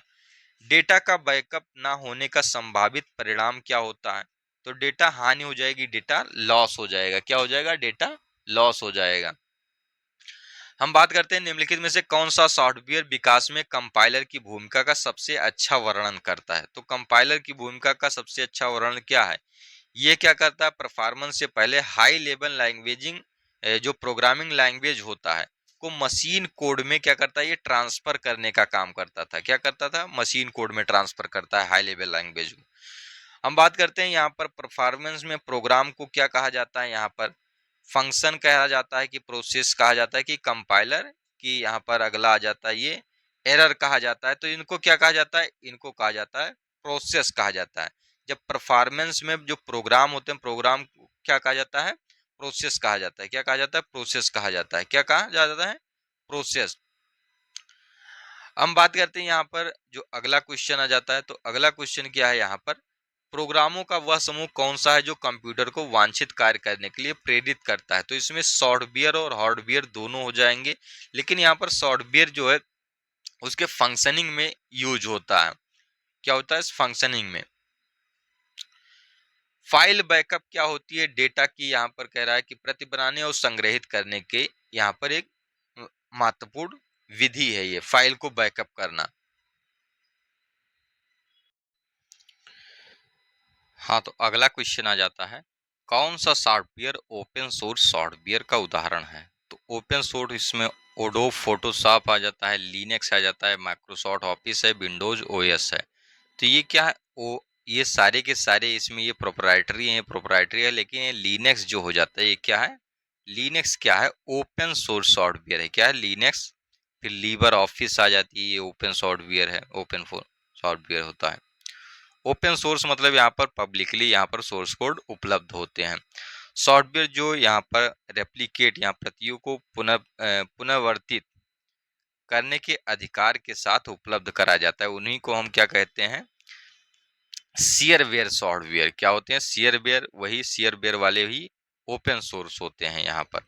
डेटा का बैकअप ना होने का संभावित परिणाम क्या होता है, तो डेटा हानि हो जाएगी, डेटा लॉस हो जाएगा, क्या हो जाएगा, डेटा लॉस हो जाएगा। हम बात करते हैं निम्नलिखित में से कौन सा सॉफ्टवेयर विकास में कंपाइलर की भूमिका का सबसे अच्छा वर्णन करता है, तो कंपाइलर की भूमिका का सबसे अच्छा वर्णन क्या है, ये क्या करता है, परफॉर्मेंस से पहले हाई लेवल लैंग्वेजिंग, जो प्रोग्रामिंग लैंग्वेज होता है को मशीन कोड में क्या करता है, ये ट्रांसफर करने का काम करता था, क्या करता था, मशीन कोड में ट्रांसफर करता है हाई लेवल लैंग्वेज को। हम बात करते हैं यहाँ पर परफॉर्मेंस में प्रोग्राम को क्या कहा जाता है, यहाँ पर फंक्शन कहा जाता है कि प्रोसेस कहा जाता है कि कंपाइलर की, यहाँ पर अगला आ जाता है ये एरर कहा जाता है। तो इनको क्या कहा जाता है, इनको कहा जाता है प्रोसेस कहा जाता है। जब परफॉर्मेंस में जो प्रोग्राम होते हैं, प्रोग्राम को क्या कहा जाता है, प्रोसेस कहा जाता है, क्या कहा जाता है, प्रोसेस कहा जाता है, क्या कहा जाता है, प्रोसेस। हम बात करते हैं यहाँ पर जो अगला क्वेश्चन आ जाता है, तो अगला क्वेश्चन क्या है, यहाँ पर प्रोग्रामों का वह समूह कौन सा है जो कंप्यूटर को वांछित कार्य करने के लिए प्रेरित करता है, तो इसमें सॉफ्टवेयर और हार्डवेयर दोनों हो जाएंगे, लेकिन यहाँ पर सॉफ्टवेयर जो है उसके फंक्शनिंग में यूज होता है, क्या होता है इस फंक्शनिंग में। फाइल बैकअप क्या होती है, डेटा की यहाँ पर कह रहा है कि प्रति बनाने और संग्रहित करने के यहाँ पर एक महत्वपूर्ण विधि है ये फाइल को बैकअप करना। हाँ, तो अगला क्वेश्चन आ जाता है, कौन सा सॉफ्टवेयर ओपन सोर्स सॉफ्टवेयर का उदाहरण है, तो ओपन सोर्स इसमें ओडोब फोटोशॉप आ जाता है, लिनक्स आ जाता है, माइक्रोसॉफ्ट ऑफिस है, विंडोज ओएस है। तो ये क्या है, ये सारे के सारे इसमें ये प्रोप्राइटरी है, लेकिन ये लिनक्स जो हो जाता है ये क्या है, लिनक्स क्या है, ओपन सोर्स सॉफ्टवेयर है, क्या है, लिनक्स। फिर लीबर ऑफिस आ जाती है, ये ओपन सॉफ्टवेयर है, ओपन सॉफ्टवेयर होता है। ओपन सोर्स मतलब यहाँ पर पब्लिकली यहाँ पर सोर्स कोड उपलब्ध होते हैं। सॉफ्टवेयर जो यहाँ पर रेप्लिकेट, यहाँ प्रतियों को पुनर्वर्तित करने के अधिकार के साथ उपलब्ध करा जाता है, उन्हीं को हम क्या कहते हैं, शेयरवेयर सॉफ्टवेयर। क्या होते हैं, शेयरवेयर, वही शेयरवेयर वाले ही ओपन सोर्स होते हैं। यहाँ पर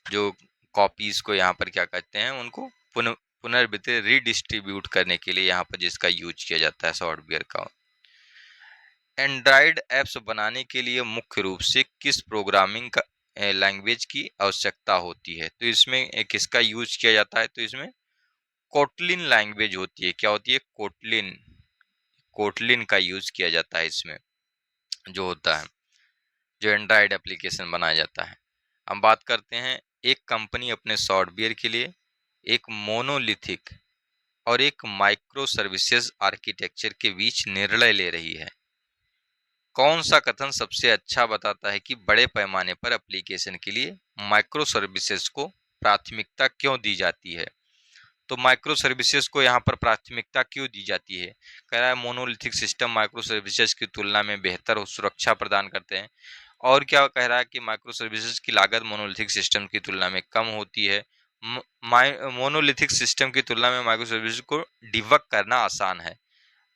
जो कॉपीज को यहाँ पर क्या कहते हैं, उनको पुनर्वितरित रीडिस्ट्रीब्यूट करने के लिए यहाँ पर जिसका यूज किया जाता है सॉफ्टवेयर का। एंड्रॉयड ऐप्स बनाने के लिए मुख्य रूप से किस प्रोग्रामिंग का लैंग्वेज की आवश्यकता होती है, तो इसमें किसका यूज किया जाता है, तो इसमें कोटलिन लैंग्वेज होती है, क्या होती है, कोटलिन, कोटलिन का यूज किया जाता है इसमें जो होता है। जो एंड्रॉयड एप्लीकेशन बनाया जाता है। हम बात करते हैं, एक कंपनी अपने सॉफ्टवेयर के लिए एक मोनोलिथिक और एक माइक्रो सर्विसेज आर्किटेक्चर के बीच निर्णय ले रही है। कौन सा कथन सबसे अच्छा बताता है कि बड़े पैमाने पर एप्लीकेशन के लिए माइक्रो सर्विसेज को प्राथमिकता क्यों दी जाती है? तो माइक्रो सर्विसेज को यहाँ पर प्राथमिकता क्यों दी जाती है? कह रहा है मोनोलिथिक सिस्टम माइक्रो सर्विसेज की तुलना में बेहतर सुरक्षा प्रदान करते हैं। और क्या कह रहा है कि माइक्रो सर्विसेज की लागत मोनोलिथिक सिस्टम की तुलना में कम होती है। मोनोलिथिक सिस्टम की तुलना में माइक्रो सर्विसेज को डिबग करना आसान है।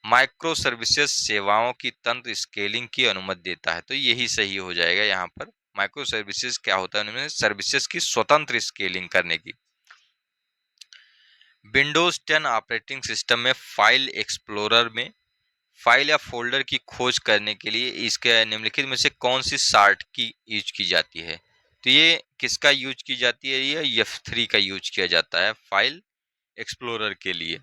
माइक्रो सर्विसेज सेवाओं की तंत्र स्केलिंग की अनुमति देता है। तो यही सही हो जाएगा यहाँ पर। माइक्रो सर्विसेज क्या होता है? उनमें सर्विसेज की स्वतंत्र स्केलिंग करने की। विंडोज 10 ऑपरेटिंग सिस्टम में फाइल एक्सप्लोरर में फाइल या फोल्डर की खोज करने के लिए इसके निम्नलिखित में से कौन सी शार्ट की यूज की जाती है? तो ये किसका यूज की जाती है? ये F3 का यूज किया जाता है फाइल एक्सप्लोरर के लिए।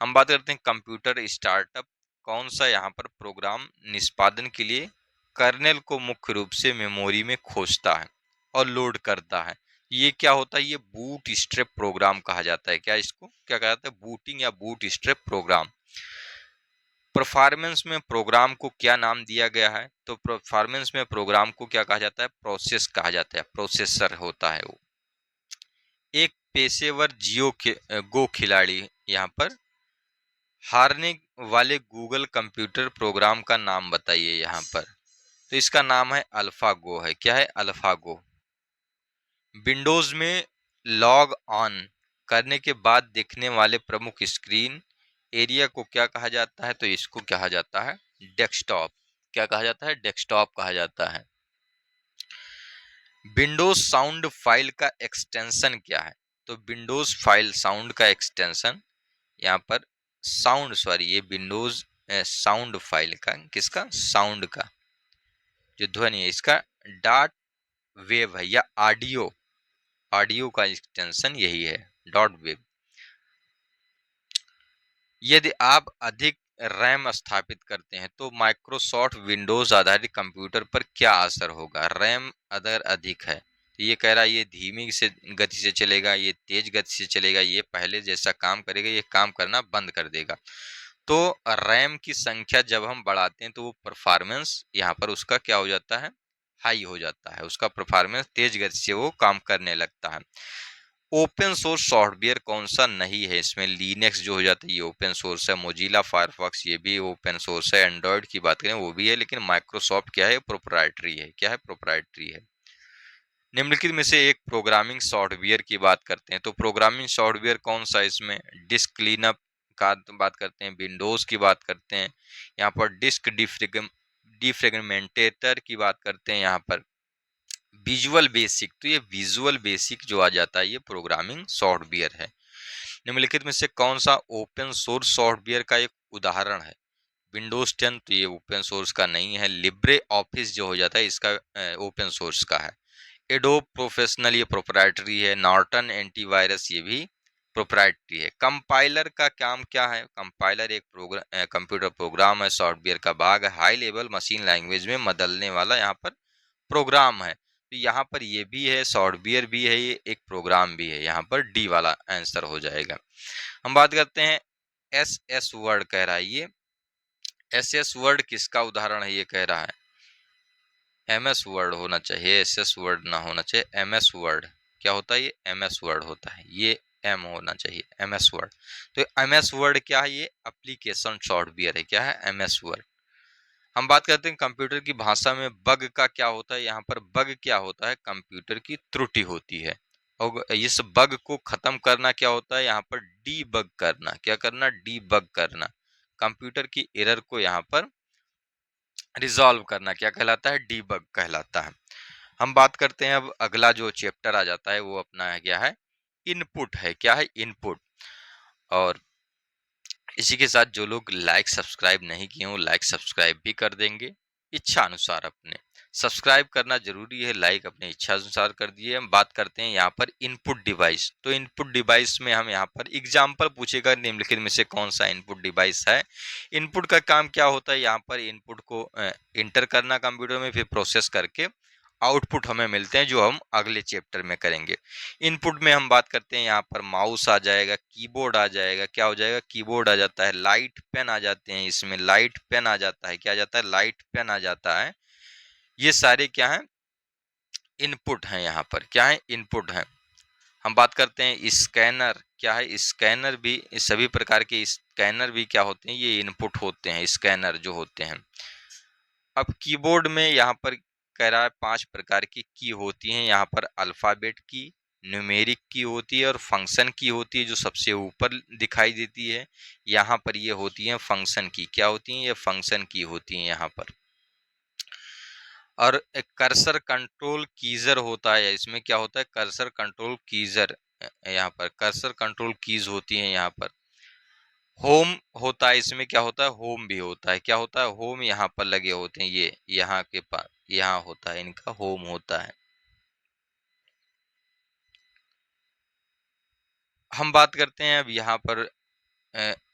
हम बात करते हैं कंप्यूटर स्टार्टअप कौन सा यहाँ पर प्रोग्राम निष्पादन के लिए कर्नेल को मुख्य रूप से मेमोरी में खोजता है और लोड करता है। ये क्या होता है? ये बूट स्ट्रैप प्रोग्राम कहा जाता है। क्या इसको क्या कहा जाता है? बूटिंग या बूट स्ट्रैप प्रोग्राम। परफॉर्मेंस में प्रोग्राम को क्या नाम दिया गया है? तो परफॉर्मेंस में प्रोग्राम को क्या कहा जाता है? प्रोसेस कहा जाता है, प्रोसेसर होता है वो। एक पेशेवर गो खिलाड़ी यहाँ पर हारने वाले गूगल कंप्यूटर प्रोग्राम का नाम बताइए यहाँ पर। तो इसका नाम है अल्फागो है। क्या है? अल्फागो। विंडोज में लॉग ऑन करने के बाद दिखने वाले प्रमुख स्क्रीन एरिया को क्या कहा जाता है? तो इसको कहा जाता है डेस्कटॉप। क्या कहा जाता है? डेस्कटॉप कहा जाता है। विंडोज साउंड फाइल का एक्सटेंशन क्या है? तो विंडोज फाइल साउंड का एक्सटेंशन यहाँ पर ये विंडोज साउंड फाइल का, किसका? साउंड का जो ध्वनि है इसका डॉट वेव है या ऑडियो का एक्सटेंशन यही है, डॉट वेव। यदि आप अधिक रैम स्थापित करते हैं तो माइक्रोसॉफ्ट विंडोज आधारित कंप्यूटर पर क्या असर होगा? रैम अगर अधिक है तो ये कह रहा है ये धीमी से गति से चलेगा, ये तेज गति से चलेगा, ये पहले जैसा काम करेगा ये काम करना बंद कर देगा। तो रैम की संख्या जब हम बढ़ाते हैं तो वो परफॉर्मेंस यहाँ पर उसका क्या हो जाता है? हाई हो जाता है, उसका परफॉर्मेंस तेज गति से वो काम करने लगता है। ओपन सोर्स सॉफ्टवेयर कौन सा नहीं है इसमें? लिनक्स जो हो जाता है ये ओपन सोर्स है, मोजिला फायरफॉक्स ये भी ओपन सोर्स है, एंड्रॉयड की बात करें वो भी है, लेकिन माइक्रोसॉफ्ट क्या है? प्रोप्राइटरी है। क्या है? प्रोप्राइटरी है। निम्नलिखित में से एक प्रोग्रामिंग सॉफ्टवेयर की बात करते हैं। तो प्रोग्रामिंग सॉफ्टवेयर कौन सा इसमें? डिस्क क्लीनअप का बात करते हैं, विंडोज की बात करते हैं, यहाँ पर डिस्क डिफ्रेगमेंटेटर की बात करते हैं, यहाँ पर विजुअल बेसिक। तो ये विजुअल बेसिक जो आ जाता है ये प्रोग्रामिंग सॉफ्टवेयर है। निम्नलिखित में से कौन सा ओपन सोर्स सॉफ्टवेयर का एक उदाहरण है? विंडोज 10 तो ये ओपन सोर्स का नहीं है। लिब्रे ऑफिस जो हो जाता है इसका ओपन सोर्स का है। एडोब प्रोफेशनल ये प्रोप्राइटरी है। नॉर्टन एंटीवायरस ये भी प्रोप्राइटरी है। कंपाइलर का काम क्या है? कंपाइलर एक कंप्यूटर प्रोग्राम है, सॉफ्टवेयर का भाग है, हाई लेवल मशीन लैंग्वेज में बदलने वाला यहाँ पर प्रोग्राम है। तो यहाँ पर ये भी है, सॉफ्टवेयर भी है, ये एक प्रोग्राम भी है। यहाँ पर डी वाला आंसर हो जाएगा। हम बात करते हैं एस वर्ड कह रहा है ये। एस वर्ड किसका उदाहरण है? ये कह रहा है MS वर्ड होना चाहिए, SS वर्ड ना होना चाहिए। MS वर्ड क्या होता है? ये MS वर्ड होता है, ये M होना चाहिए, MS वर्ड। तो MS वर्ड क्या है? ये एप्लीकेशन सॉफ्टवेयर है। क्या है? MS word. हम बात करते हैं कंप्यूटर की भाषा में बग का क्या होता है? यहाँ पर बग क्या होता है? कंप्यूटर की त्रुटि होती है। और इस बग को खत्म करना क्या होता है? यहाँ पर डीबग करना। क्या करना? डीबग करना। कंप्यूटर की एरर को यहाँ पर रिजॉल्व करना क्या कहलाता है? डीबग कहलाता है। हम बात करते हैं अब अगला जो चैप्टर आ जाता है वो अपना है क्या है? इनपुट है। क्या है? इनपुट। और इसी के साथ जो लोग लाइक सब्सक्राइब नहीं किए वो लाइक सब्सक्राइब भी कर देंगे इच्छा अनुसार अपने। सब्सक्राइब करना जरूरी है, लाइक अपने इच्छा अनुसार कर दिए। हम बात करते हैं यहाँ पर इनपुट डिवाइस। तो इनपुट डिवाइस में हम यहाँ पर एग्जाम्पल पूछेगा निम्नलिखित में से कौन सा इनपुट डिवाइस है। इनपुट का काम क्या होता है, यहाँ पर इनपुट को इंटर करना कंप्यूटर में, फिर प्रोसेस करके आउटपुट हमें मिलते हैं, जो हम अगले चैप्टर में करेंगे। इनपुट में हम बात करते हैं, यहाँ पर माउस आ जाएगा, कीबोर्ड आ जाएगा, क्या हो जाएगा, कीबोर्ड आ जाता है, लाइट पेन आ जाते हैं, इसमें लाइट पेन आ जाता है, क्या आ जाता है, लाइट पेन आ जाता है। ये सारे क्या हैं, इनपुट हैं। यहाँ पर क्या है, इनपुट हैं। हम बात करते हैं स्कैनर, क्या है, स्कैनर भी, इस सभी प्रकार के स्कैनर भी क्या होते हैं, ये इनपुट होते हैं, स्कैनर जो होते हैं। अब कीबोर्ड में यहाँ पर कह रहा है 5 प्रकार की होती हैं। यहाँ पर अल्फाबेट की, न्यूमेरिक की होती है और फंक्शन की होती है, जो सबसे ऊपर दिखाई देती है। यहाँ पर ये होती है फंक्शन की, क्या होती है, ये फंक्शन की होती है यहाँ पर। और एक कर्सर कंट्रोल कीजर होता है, इसमें क्या होता है, कर्सर कंट्रोल कीजर, यहाँ पर कर्सर कंट्रोल कीज होती है। यहाँ पर होम होता है, इसमें क्या होता है, होम भी होता है, क्या होता है, होम यहाँ पर लगे होते हैं, ये यहाँ के पास, यहाँ होता है, इनका होम होता है। हम बात करते हैं अब यहाँ पर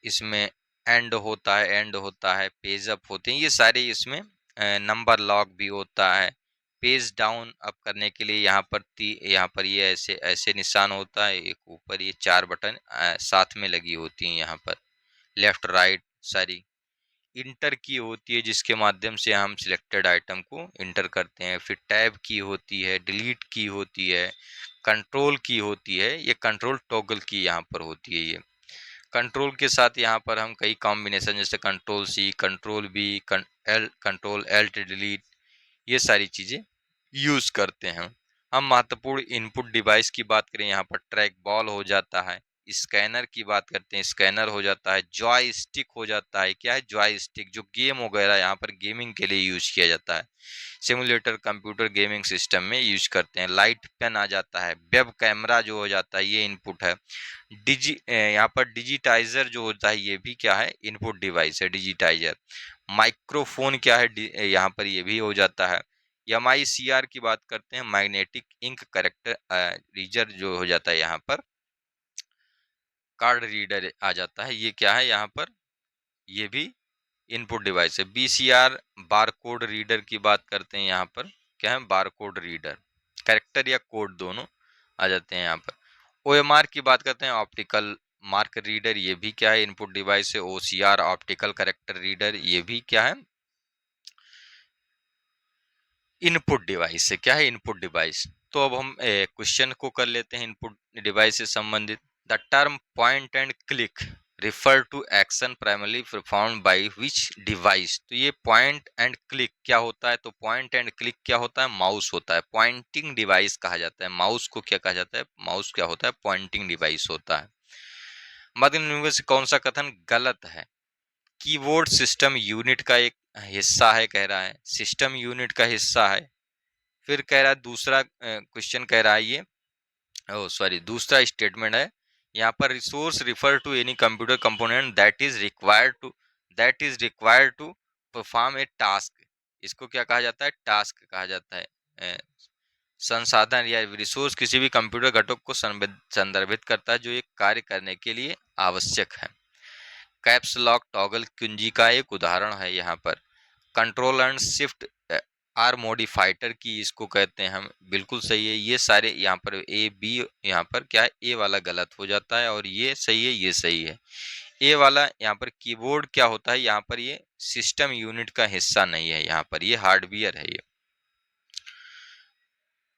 इसमें एंड होता है, एंड होता है, पेज अप होते हैं, ये सारे इसमें नंबर लॉक भी होता है। पेज डाउन अप करने के लिए यहाँ पर ये ऐसे ऐसे निशान होता है, एक ऊपर ये 4 बटन साथ में लगी होती हैं, यहाँ पर लेफ्ट राइट सारी। इंटर की होती है, जिसके माध्यम से हम सिलेक्टेड आइटम को इंटर करते हैं। फिर टैब की होती है, डिलीट की होती है, कंट्रोल की होती है, ये कंट्रोल टॉगल की यहाँ पर होती है। ये कंट्रोल के साथ यहाँ पर हम कई कॉम्बिनेशन, जैसे control C, control B, control alt delete, ये सारी चीज़ें यूज़ करते हैं। हम महत्वपूर्ण इनपुट डिवाइस की बात करें, यहाँ पर ट्रैक बॉल हो जाता है, स्कैनर की बात करते हैं, स्कैनर हो जाता है, जॉय स्टिक हो जाता है, क्या है, जॉय स्टिक, जो गेम वगैरह यहाँ पर गेमिंग के लिए यूज किया जाता है, सिमुलेटर कंप्यूटर गेमिंग सिस्टम में यूज करते हैं। लाइट पेन आ जाता है, वेब कैमरा जो हो जाता है, ये इनपुट है। यहाँ पर डिजिटाइजर जो होता है, ये भी क्या है, इनपुट डिवाइस है, डिजिटाइजर। माइक्रोफोन क्या है, यहाँ पर ये भी हो जाता है। MICR की बात करते हैं, मैग्नेटिक इंक करेक्टर रीडर जो हो जाता है, यहाँ पर कार्ड रीडर आ जाता है, ये क्या है, यहाँ पर ये भी इनपुट डिवाइस है। BCR बारकोड रीडर की बात करते हैं, यहाँ पर क्या है, बारकोड रीडर, कैरेक्टर या कोड दोनों आ जाते हैं यहाँ पर। OMR की बात करते हैं, ऑप्टिकल मार्क रीडर, ये भी क्या है, इनपुट डिवाइस है। OCR ऑप्टिकल कैरेक्टर रीडर, ये भी क्या है, इनपुट डिवाइस है, क्या है, इनपुट डिवाइस। तो अब हम क्वेश्चन को कर लेते हैं इनपुट डिवाइस से संबंधित। The term point and click refer to action primarily perform by which device. तो ये पॉइंट एंड क्लिक क्या होता है, तो पॉइंट एंड क्लिक क्या होता है, माउस होता है, पॉइंटिंग डिवाइस कहा जाता है। माउस को क्या कहा जाता है, माउस क्या होता है, पॉइंटिंग डिवाइस होता है। मध्य में से कौन सा कथन गलत है। कीबोर्ड सिस्टम यूनिट का एक हिस्सा है, कह रहा है, सिस्टम यूनिट का हिस्सा है। फिर कह रहा है, दूसरा क्वेश्चन कह रहा है ये, सॉरी, दूसरा स्टेटमेंट है यहाँ पर, resource refer to any computer component that is required to perform a task. इसको क्या कहा जाता है, टास्क कहा जाता है। संसाधन या रिसोर्स किसी भी कंप्यूटर घटक को संदर्भित करता है, जो एक कार्य करने के लिए आवश्यक है। कैप्स लॉक टॉगल कुंजी का एक उदाहरण है यहाँ पर। कंट्रोल एंड शिफ्ट आर मॉडिफाइटर की इसको कहते हैं हम, बिल्कुल सही है। ये सारे यहाँ पर ए बी, यहाँ पर क्या है, ए वाला गलत हो जाता है और ये सही है, ये सही है। ए वाला यहाँ पर कीबोर्ड क्या होता है, यहाँ पर ये सिस्टम यूनिट का हिस्सा नहीं है, यहाँ पर ये हार्डवेयर है, ये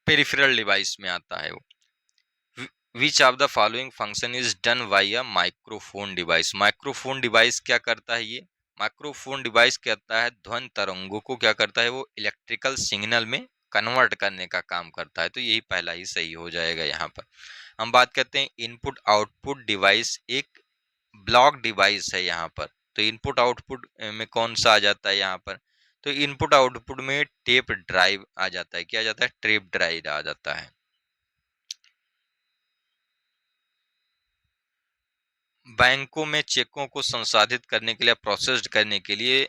पेरिफेरल डिवाइस में आता है वो। विच of the following function is done via microphone device. Microphone device क्या करता है, ये माइक्रोफोन डिवाइस कहता है, ध्वनि तरंगों को क्या करता है, वो इलेक्ट्रिकल सिग्नल में कन्वर्ट करने का काम करता है। तो यही पहला ही सही हो जाएगा। यहाँ पर हम बात करते हैं इनपुट आउटपुट डिवाइस, एक ब्लॉक डिवाइस है यहाँ पर। तो इनपुट आउटपुट में कौन सा आ जाता है यहाँ पर, तो इनपुट आउटपुट में टेप ड्राइव आ जाता है, क्या आ जाता है, टेप ड्राइव आ जाता है। बैंकों में चेकों को संसाधित करने के लिए, प्रोसेस्ड करने के लिए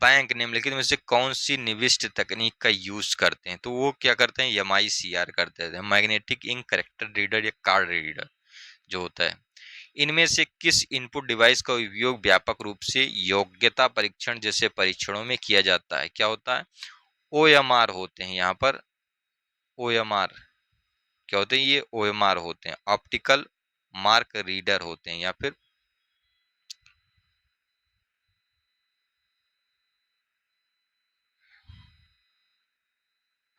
बैंक निम्नलिखित में से कौन सी निविष्ट तकनीक का यूज करते हैं? तो वो क्या करते हैं, MICR करते हैं, मैग्नेटिक इंक कैरेक्टर रीडर या कार्ड रीडर जो होता है। इनमें से किस इनपुट डिवाइस का उपयोग व्यापक रूप से योग्यता परीक्षण जैसे परीक्षणों में किया जाता है? क्या होता है? OMR होते हैं यहाँ पर। OMR क्या होते हैं? ये OMR होते हैं, ऑप्टिकल मार्क रीडर होते हैं, या फिर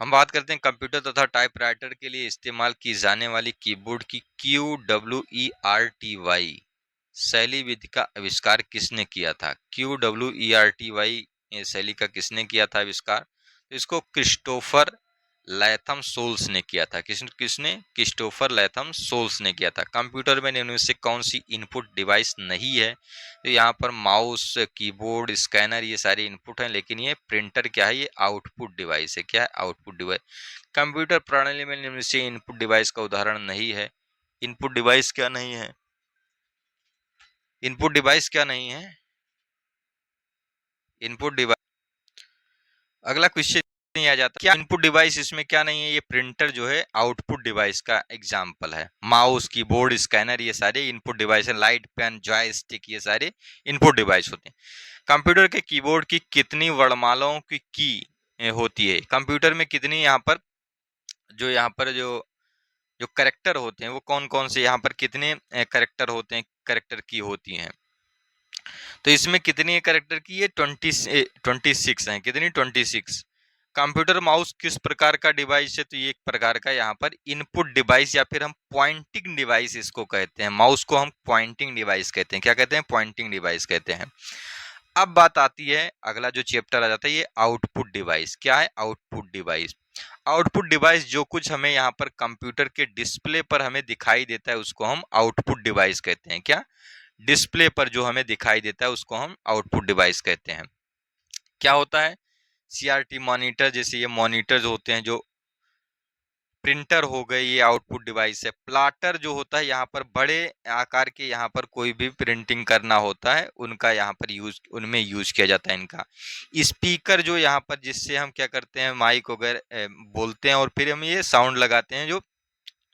हम बात करते हैं कंप्यूटर तथा टाइपराइटर के लिए इस्तेमाल की जाने वाली कीबोर्ड की QWERTY शैली विधि का आविष्कार किसने किया था? QWERTY शैली का किसने किया था आविष्कार? तो इसको क्रिस्टोफर लैथम सोल्स ने किया था। किसने? क्रिस्टोफर लैथम सोल्स ने किया था। कंप्यूटर में इनमें से कौन सी इनपुट डिवाइस नहीं है? तो यहाँ पर माउस, कीबोर्ड, स्कैनर ये सारे इनपुट हैं, लेकिन ये प्रिंटर क्या है? ये आउटपुट डिवाइस है। क्या है? Output device. कंप्यूटर प्रणाली में निम्न से इनपुट डिवाइस का उदाहरण नहीं है। इनपुट डिवाइस क्या नहीं है? इनपुट डिवाइस क्या नहीं है? Input device. अगला क्वेश्चन नहीं आ जाता, क्या इनपुट डिवाइस इसमें क्या नहीं है? ये प्रिंटर जो है आउटपुट डिवाइस का एग्जाम्पल है। माउस, कीबोर्ड, स्कैनर ये सारे इनपुट डिवाइस है। लाइट, पेन, जॉयस्टिक ये सारे इनपुट डिवाइस होते हैं। कंप्यूटर के कीबोर्ड की कितनी वर्णमालाओं की होती है? कंप्यूटर में कितनी यहाँ पर जो जो करेक्टर होते हैं वो कौन कौन से, यहाँ पर कितने करेक्टर होते हैं, करेक्टर की होती हैं? तो इसमें कितनी करेक्टर की? ये 26 है। कितनी? 26। कंप्यूटर माउस किस प्रकार का डिवाइस है? तो ये एक प्रकार का यहाँ पर इनपुट डिवाइस या फिर हम पॉइंटिंग डिवाइस इसको कहते हैं। माउस को हम पॉइंटिंग डिवाइस कहते हैं। क्या कहते हैं? पॉइंटिंग डिवाइस कहते हैं। अब बात आती है, अगला जो चैप्टर आ जाता है ये आउटपुट डिवाइस। क्या है? Output device. आउटपुट डिवाइस जो कुछ हमें यहाँ पर कंप्यूटर के डिस्प्ले पर हमें दिखाई देता है उसको हम आउटपुट डिवाइस कहते हैं। क्या? डिस्प्ले पर जो हमें दिखाई देता है उसको हम आउटपुट डिवाइस कहते हैं। क्या होता है? CRT मॉनिटर, जैसे ये मॉनिटर होते हैं, जो प्रिंटर हो गए, ये आउटपुट डिवाइस है। प्लाटर जो होता है, यहाँ पर बड़े आकार के यहाँ पर कोई भी प्रिंटिंग करना होता है उनका यहाँ पर उनमें यूज किया जाता है इनका। स्पीकर जो यहाँ पर, जिससे हम क्या करते हैं, माइक वगैरह बोलते हैं और फिर हम ये साउंड लगाते हैं जो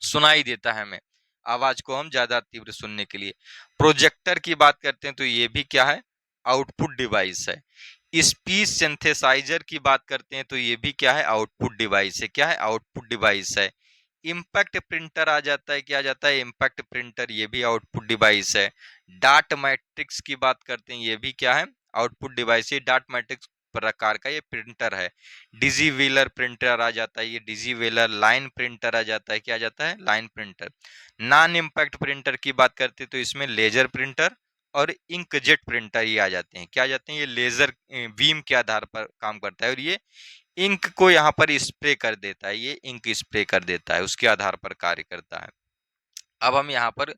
सुनाई देता है हमें, आवाज को हम ज्यादा तीव्र सुनने के लिए। प्रोजेक्टर की बात करते हैं तो ये भी क्या है? आउटपुट डिवाइस है। स्पीच सिंथेसाइजर की बात करते हैं तो ये भी क्या है? आउटपुट डिवाइस है। क्या है? आउटपुट डिवाइस है। इम्पैक्ट प्रिंटर आ जाता है। क्या आ जाता है? इम्पैक्ट प्रिंटर, ये भी आउटपुट डिवाइस है। डाट मैट्रिक्स की बात करते हैं, ये भी क्या है? आउटपुट डिवाइस है। डाट मैट्रिक्स प्रकार का ये प्रिंटर है। डिजी व्हीलर प्रिंटर आ जाता है, ये डिजी व्हीलर। लाइन प्रिंटर आ जाता है। क्या आ जाता है? Line printer. Non impact printer की बात करते हैं तो इसमें लेजर प्रिंटर और इंकजेट प्रिंटर ये आ जाते हैं। क्या आ जाते हैं? ये लेजर बीम के आधार पर काम करता है और ये इंक को यहाँ पर स्प्रे कर देता है। ये इंक स्प्रे कर देता है, उसके आधार पर कार्य करता है। अब हम यहाँ पर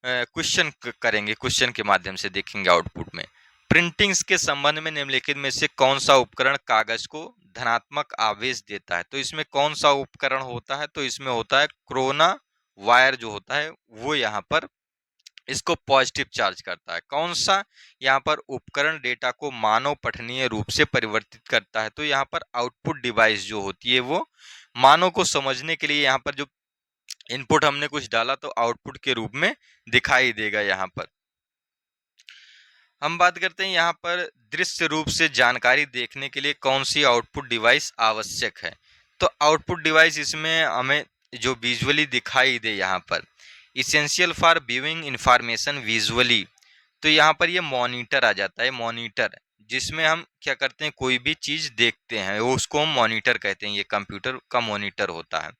क्वेश्चन करेंगे, क्वेश्चन के माध्यम से देखेंगे आउटपुट में। प्रिंटिंग्स के संबंध में निम्नलिखित में से कौन सा उपकरण कागज को धनात्मक आवेश देता है? तो इसमें कौन सा उपकरण होता है? तो इसमें होता है कोरोना वायर जो होता है वो यहाँ पर इसको पॉजिटिव चार्ज करता है। कौन सा यहाँ पर उपकरण डेटा को मानव पठनीय रूप से परिवर्तित करता है? तो यहाँ पर आउटपुट डिवाइस जो होती है वो मानव को समझने के लिए यहाँ पर जो इनपुट हमने कुछ डाला तो आउटपुट के रूप में दिखाई देगा। यहाँ पर हम बात करते हैं यहाँ पर दृश्य रूप से जानकारी देखने के लिए कौन सी आउटपुट डिवाइस आवश्यक है? तो आउटपुट डिवाइस इसमें हमें जो विजुअली दिखाई दे, यहाँ पर essential for viewing information visually, तो यहाँ पर ये मॉनिटर आ जाता है। मॉनिटर जिसमें हम क्या करते हैं, कोई भी चीज देखते हैं वो उसको हम मॉनिटर कहते हैं। ये कंप्यूटर का मॉनिटर होता है।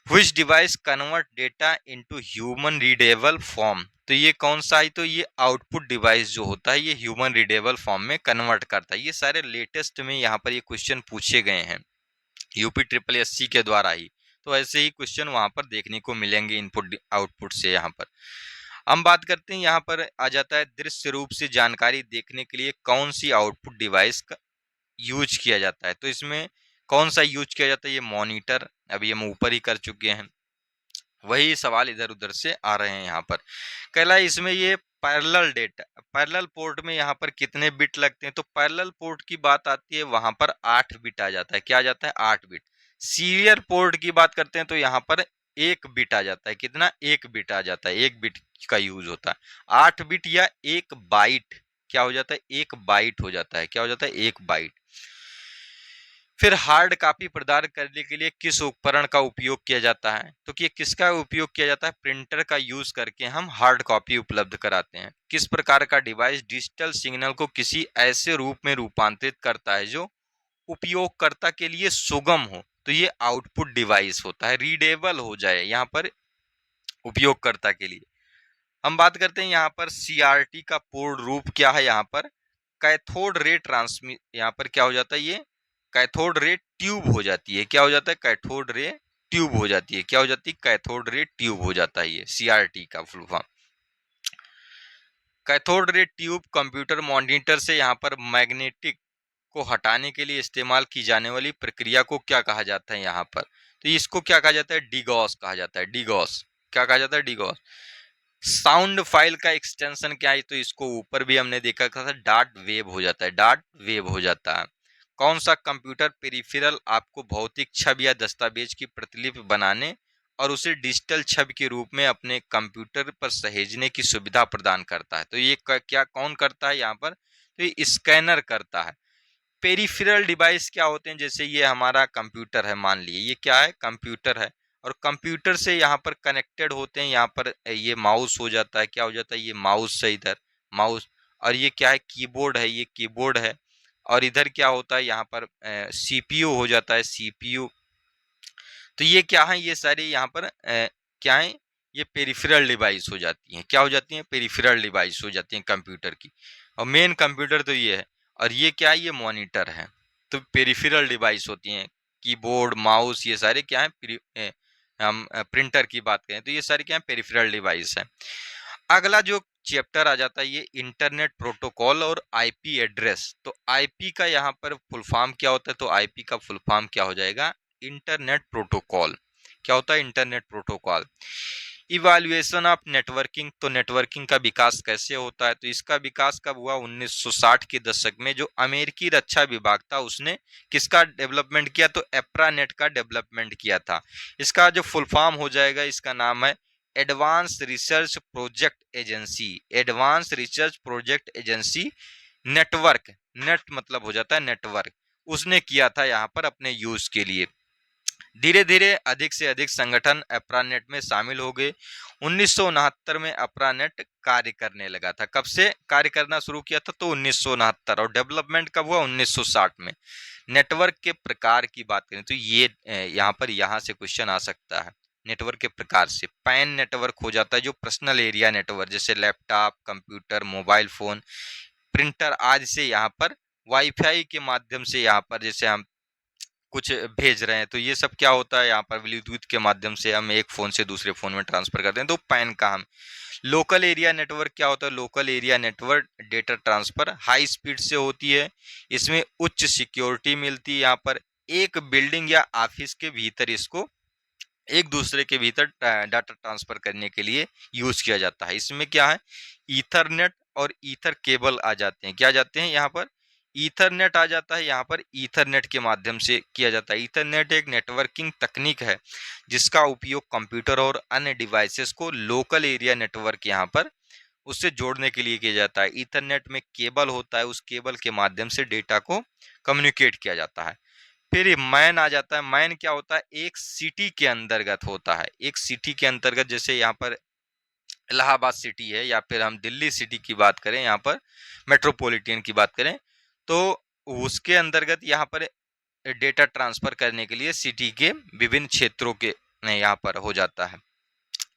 Which device convert data into human readable form? तो ये कौन सा है? तो ये आउटपुट डिवाइस जो होता है ये ह्यूमन रीडेबल फॉर्म में कन्वर्ट करता है। ये सारे लेटेस्ट में यहाँ पर ये क्वेश्चन पूछे गए हैं UPSSC के द्वारा ही, तो ऐसे ही क्वेश्चन वहां पर देखने को मिलेंगे इनपुट आउटपुट से। यहाँ पर हम बात करते हैं, यहाँ पर आ जाता है दृश्य रूप से जानकारी देखने के लिए कौन सी आउटपुट डिवाइस का यूज किया जाता है? तो इसमें कौन सा यूज किया जाता है? ये मॉनिटर, अभी हम ऊपर ही कर चुके हैं। वही सवाल इधर उधर से आ रहे हैं यहाँ पर। कहला इसमें ये पैरेलल डेटा, पैरेलल पोर्ट में यहाँ पर कितने बिट लगते हैं, तो पैरेलल पोर्ट की बात आती है वहां पर 8 बिट आ जाता है। क्या आ जाता है? 8 बिट। सीरियल पोर्ट की बात करते हैं तो यहाँ पर 1 बिट आ जाता है। कितना? 1 बिट आ जाता है। 1 बिट का यूज होता है। 8 बिट या 1 बाइट क्या हो जाता है? 1 बाइट हो जाता है। क्या हो जाता है? 1 बाइट। फिर हार्ड कॉपी प्रदान करने के लिए किस उपकरण का उपयोग किया जाता है, तो कि किसका उपयोग किया जाता है? प्रिंटर का यूज करके हम हार्ड कॉपी उपलब्ध कराते हैं। किस प्रकार का डिवाइस डिजिटल सिग्नल को किसी ऐसे रूप में रूपांतरित करता है जो उपयोगकर्ता के लिए सुगम हो, तो ये आउटपुट डिवाइस होता है, रीडेबल हो जाए यहाँ पर उपयोगकर्ता के लिए। हम बात करते हैं यहाँ पर सीआरटी का पूर्ण रूप क्या है। यहाँ पर कैथोड रे ट्रांसमिट, यहाँ पर क्या हो जाता है? ये कैथोड रे ट्यूब हो जाती है। क्या हो जाता है? कैथोड रे ट्यूब हो जाती है। क्या हो जाती है? कैथोड रे ट्यूब हो जाता है। ये सीआरटी का full form. Cathode ray tube computer monitor से यहाँ पर मैग्नेटिक को हटाने के लिए इस्तेमाल की जाने वाली प्रक्रिया को क्या कहा जाता है? यहाँ पर तो इसको क्या कहा जाता है? डिगॉस कहा जाता है। डिगॉस क्या कहा जाता है? डिगॉस। साउंड फाइल का एक्सटेंशन क्या है? तो इसको ऊपर भी हमने देखा था, डार्ट वेव हो जाता है। डार्ट वेव हो जाता है। कौन सा कंप्यूटर पेरिफेरल आपको भौतिक छवि या दस्तावेज की प्रतिलिपि बनाने और उसे डिजिटल छवि के रूप में अपने कंप्यूटर पर सहेजने की सुविधा प्रदान करता है? तो ये क्या कौन करता है यहाँ पर? तो ये स्कैनर करता है। पेरिफेरल डिवाइस क्या होते हैं? जैसे ये हमारा कंप्यूटर है, मान लिए ये क्या है? कंप्यूटर है। और कंप्यूटर से यहाँ पर कनेक्टेड होते हैं, यहाँ पर ये माउस हो जाता है। क्या हो जाता है? ये माउस से इधर माउस। और ये क्या है? कीबोर्ड है। ये कीबोर्ड है। और इधर क्या होता है? यहाँ पर सीपीयू हो जाता है। सीपीयू। तो ये क्या है? ये सारे यहाँ पर क्या है? ये पेरिफेरल डिवाइस हो जाती हैं। क्या हो जाती हैं? पेरिफेरल डिवाइस हो जाती हैं कंप्यूटर की। और मेन कंप्यूटर तो ये है। और ये क्या है? ये मॉनिटर है। तो पेरिफेरल डिवाइस होती हैं। कीबोर्ड, माउस, ये सारे क्या है? हम प्रिंटर की बात करें तो ये सारे क्या है? पेरिफेरल डिवाइस है। अगला जो चैप्टर आ जाता है ये इंटरनेट प्रोटोकॉल और आईपी एड्रेस। तो आईपी का यहाँ पर फुल फॉर्म क्या होता है? तो आईपी का फुल फॉर्म क्या हो जाएगा? Internet protocol. क्या होता है? Internet protocol. Evaluation of networking. तो नेटवर्किंग का विकास कैसे होता है? तो इसका विकास कब हुआ? 1960 के दशक में जो अमेरिकी रक्षा विभाग था उसने किसका डेवलपमेंट किया? तो एप्रानेट का डेवलपमेंट किया था। इसका जो फुल फॉर्म हो जाएगा, इसका नाम है advance research project agency. Advance research project agency network. Net मतलब हो जाता है नेटवर्क। उसने किया था यहाँ पर अपने यूज के लिए। धीरे धीरे अधिक से अधिक संगठन अप्रानेट में शामिल हो गए। 1969 में अप्रानेट कार्य करने लगा था। कब से कार्य करना शुरू किया था? तो 1969। और डेवलपमेंट कब हुआ? 1960 में। नेटवर्क के प्रकार की बात करें तो ये यहाँ पर यहाँ से क्वेश्चन आ सकता है। नेटवर्क के प्रकार से पैन नेटवर्क हो जाता है जो पर्सनल एरिया नेटवर्क, जैसे laptop, computer, mobile phone, printer आदि से यहाँ पर वाईफाई के माध्यम से यहाँ पर जैसे हम कुछ भेज रहे हैं तो ये सब क्या होता है? यहाँ पर ब्लूटूथ के माध्यम से हम एक फोन से दूसरे फोन में ट्रांसफर करते हैं, तो पैन का हम। लोकल एरिया नेटवर्क क्या होता है? Local area network data transfer high speed से होती है। इसमें उच्च सिक्योरिटी मिलती है। यहाँ पर एक बिल्डिंग या ऑफिस के भीतर इसको एक दूसरे के भीतर डाटा ट्रांसफर करने के लिए यूज किया जाता है। इसमें क्या है? ईथरनेट और ईथर केबल आ जाते हैं। क्या जाते हैं? यहाँ पर ईथरनेट आ जाता है। यहाँ पर ईथरनेट के माध्यम से किया जाता है। ईथरनेट एक नेटवर्किंग तकनीक है जिसका उपयोग कंप्यूटर और अन्य डिवाइसेस को लोकल एरिया नेटवर्क यहाँ पर उससे जोड़ने के लिए किया जाता है। ईथरनेट में केबल होता है, उस केबल के माध्यम से डेटा को कम्युनिकेट किया जाता है। फिर मैन आ जाता है। मैन क्या होता है? एक सिटी के अंतर्गत होता है। एक सिटी के अंतर्गत, जैसे यहाँ पर इलाहाबाद सिटी है या फिर हम दिल्ली सिटी की बात करें, यहाँ पर मेट्रोपॉलिटन की बात करें, तो उसके अंतर्गत यहाँ पर डेटा ट्रांसफर करने के लिए सिटी के विभिन्न क्षेत्रों के यहाँ पर हो जाता है।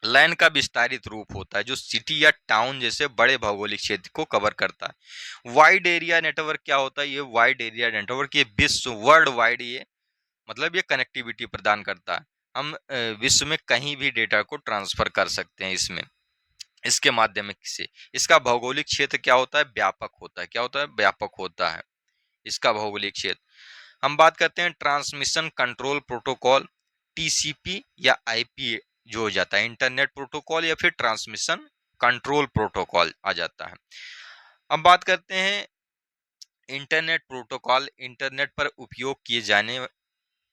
लैन का विस्तारित रूप होता है जो सिटी या टाउन जैसे बड़े भौगोलिक क्षेत्र को कवर करता है। वाइड एरिया नेटवर्क क्या होता है? ये वाइड एरिया नेटवर्क ये विश्व वर्ल्ड वाइड, ये मतलब ये कनेक्टिविटी प्रदान करता है। हम विश्व में कहीं भी डेटा को ट्रांसफर कर सकते हैं इसमें, इसके माध्यम से। इसका भौगोलिक क्षेत्र क्या होता है? व्यापक होता है। क्या होता है? व्यापक होता है इसका भौगोलिक क्षेत्र। हम बात करते हैं ट्रांसमिशन कंट्रोल प्रोटोकॉल, टीसीपी या आईपी जो हो जाता है इंटरनेट प्रोटोकॉल या फिर ट्रांसमिशन कंट्रोल प्रोटोकॉल आ जाता है। अब बात करते हैं इंटरनेट प्रोटोकॉल। इंटरनेट पर उपयोग किए जाने